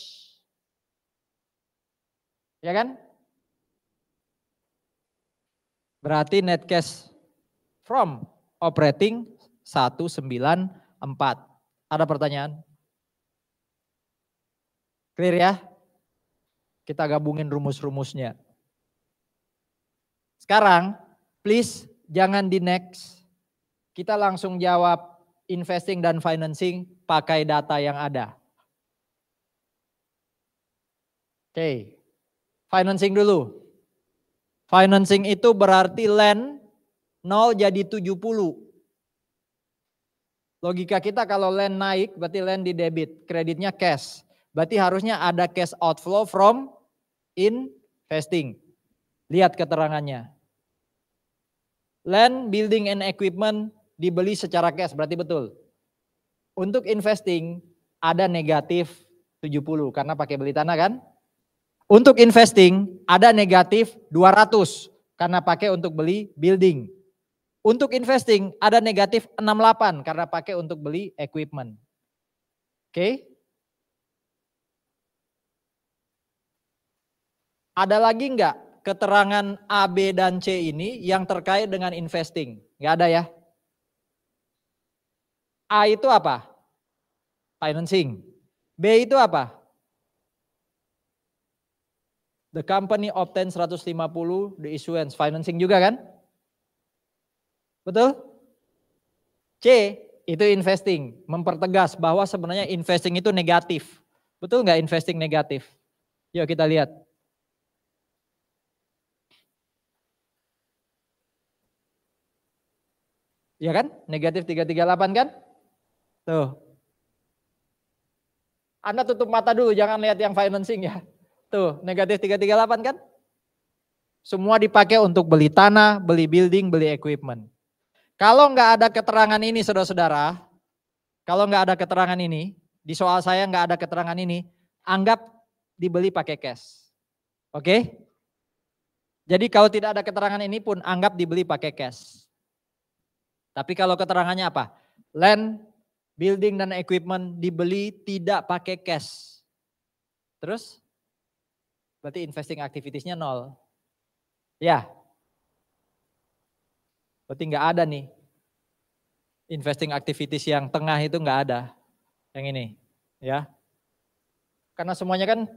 Ya kan? Berarti net cash from operating 194. Ada pertanyaan? Clear ya? Kita gabungin rumus-rumusnya. Sekarang, please jangan di next. Kita langsung jawab investing dan financing pakai data yang ada. Oke, financing dulu. Financing itu berarti land 0 jadi 70. Logika kita kalau land naik berarti land di debit, kreditnya cash. Berarti harusnya ada cash outflow from investing. Lihat keterangannya. Land, building, and equipment dibeli secara cash, berarti betul. Untuk investing ada negatif 70 karena pakai beli tanah kan. Untuk investing ada negatif 200 karena pakai untuk beli building. Untuk investing ada negatif 68 karena pakai untuk beli equipment. Oke. Ada lagi enggak keterangan A, B, dan C ini yang terkait dengan investing? Enggak ada ya? A itu apa? Financing. B itu apa? The company obtain 150, the issuance. Financing juga kan? Betul? C itu investing. Mempertegas bahwa sebenarnya investing itu negatif. Betul nggak investing negatif? Yuk kita lihat. Ya kan? Negatif 338 kan? Tuh. Anda tutup mata dulu, jangan lihat yang financing ya. Tuh, negatif 338 kan? Semua dipakai untuk beli tanah, beli building, beli equipment. Kalau nggak ada keterangan ini saudara-saudara, kalau nggak ada keterangan ini, di soal saya nggak ada keterangan ini, anggap dibeli pakai cash. Oke? Jadi kalau tidak ada keterangan ini pun anggap dibeli pakai cash. Tapi kalau keterangannya apa? Land, building, dan equipment dibeli tidak pakai cash. Terus? Berarti investing activitiesnya 0. Ya. Berarti nggak ada nih. Investing activities yang tengah itu nggak ada. Yang ini. Ya. Karena semuanya kan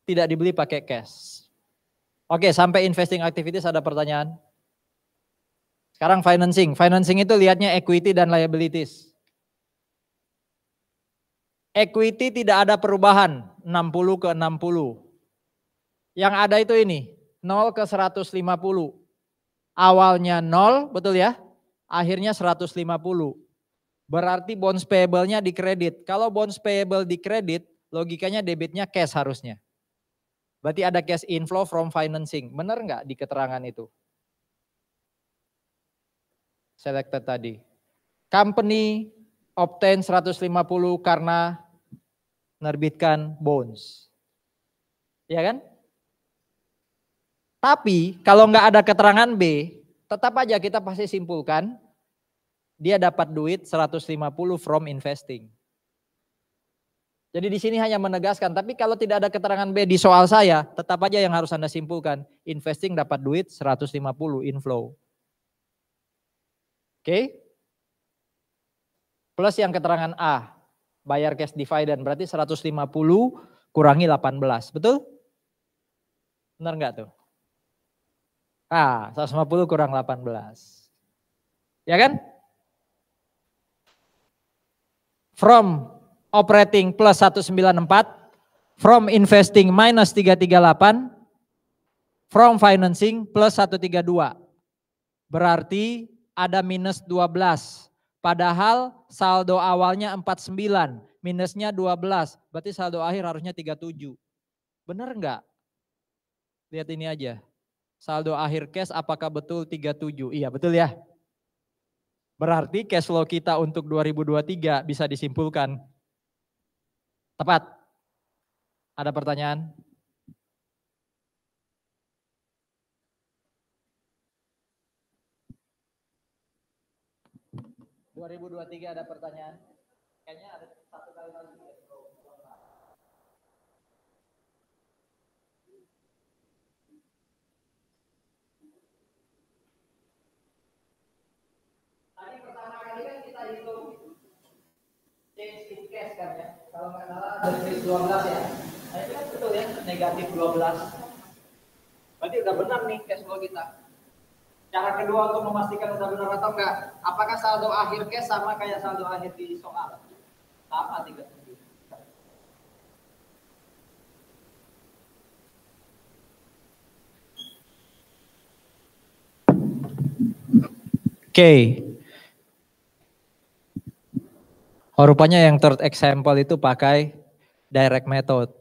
tidak dibeli pakai cash. Oke, sampai investing activities ada pertanyaan? Sekarang financing. Financing itu lihatnya equity dan liabilities. Equity tidak ada perubahan, 60 ke 60. Yang ada itu ini, 0 ke 150. Awalnya 0, betul ya? Akhirnya 150. Berarti bonds payable-nya dikredit. Kalau bonds payable dikredit, logikanya debitnya cash harusnya. Berarti ada cash inflow from financing. Benar nggak di keterangan itu? Selected tadi. Company obtain 150 karena menerbitkan bonds. Ya kan? Tapi kalau nggak ada keterangan B, tetap aja kita pasti simpulkan dia dapat duit 150 from investing. Jadi di sini hanya menegaskan, tapi kalau tidak ada keterangan B di soal saya, tetap aja yang harus Anda simpulkan, investing dapat duit 150 inflow. Oke? Plus yang keterangan A, bayar cash dividend, berarti 150 kurangi 18, betul? Benar nggak tuh? 150 kurang 18. Ya kan? From operating plus 194, from investing minus 338, from financing plus 132. Berarti ada minus 12. Padahal saldo awalnya 49, minusnya 12. Berarti saldo akhir harusnya 37. Benar enggak? Lihat ini aja. Saldo akhir cash apakah betul 37? Iya betul ya. Berarti cash flow kita untuk 2023 bisa disimpulkan tepat. Ada pertanyaan? (2023) ada pertanyaan? Kayaknya ada satu kali lagi. Tadi pertama kali kan kita hitung change in cash kan ya. Kalau nggak salah dari 12 ya. Nah, itu kan betul ya, negatif 12. Berarti udah benar nih cash flow kita. Cara kedua untuk memastikan udah benar atau enggak, apakah saldo akhir cash sama kayak saldo akhir di soal? Sama 39. Oke. Oh, rupanya yang third example itu pakai direct method,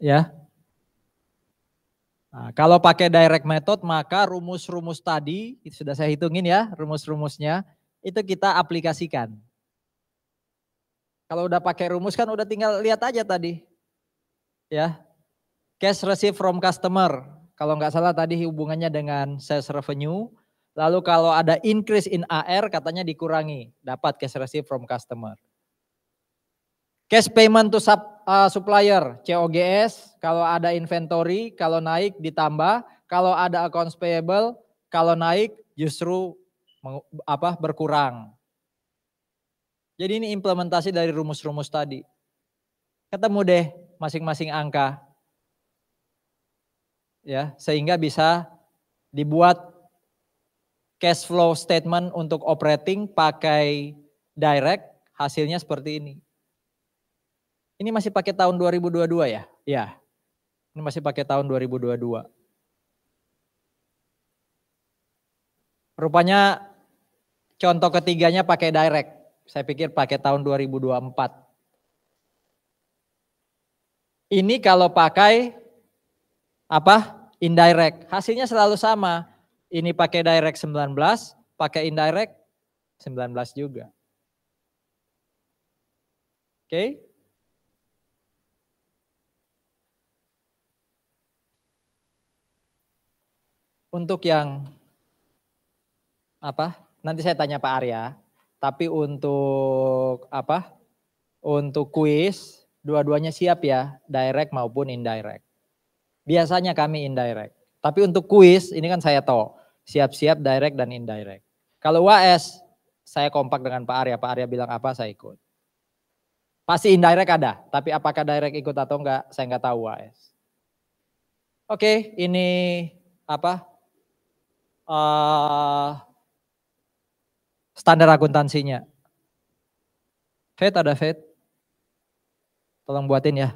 ya. Nah, kalau pakai direct method maka rumus-rumus tadi, itu sudah saya hitungin ya, rumus-rumusnya, itu kita aplikasikan. Kalau udah pakai rumus kan udah tinggal lihat aja tadi. Ya, cash receive from customer. Kalau nggak salah tadi hubungannya dengan sales revenue. Lalu kalau ada increase in AR katanya dikurangi, dapat cash receive from customer. Cash payment to supplier, COGS, kalau ada inventory, kalau naik ditambah, kalau ada accounts payable, kalau naik justru berkurang. Jadi ini implementasi dari rumus-rumus tadi. Ketemu deh masing-masing angka. Ya, sehingga bisa dibuat cash flow statement untuk operating pakai direct, hasilnya seperti ini. Ini masih pakai tahun 2022 ya? Ya. Ini masih pakai tahun 2022. Rupanya contoh ketiganya pakai direct. Saya pikir pakai tahun 2024. Ini kalau pakai indirect, hasilnya selalu sama. Ini pakai direct 19, pakai indirect 19 juga. Oke? Untuk yang nanti saya tanya Pak Arya, tapi untuk untuk kuis dua-duanya siap ya, direct maupun indirect. Biasanya kami indirect, tapi untuk kuis ini kan saya tahu siap-siap direct dan indirect. Kalau UAS saya kompak dengan Pak Arya bilang apa saya ikut. Pasti indirect ada, tapi apakah direct ikut atau enggak saya enggak tahu UAS. Oke, ini standar akuntansinya. Fed ada Fed. Tolong buatin ya.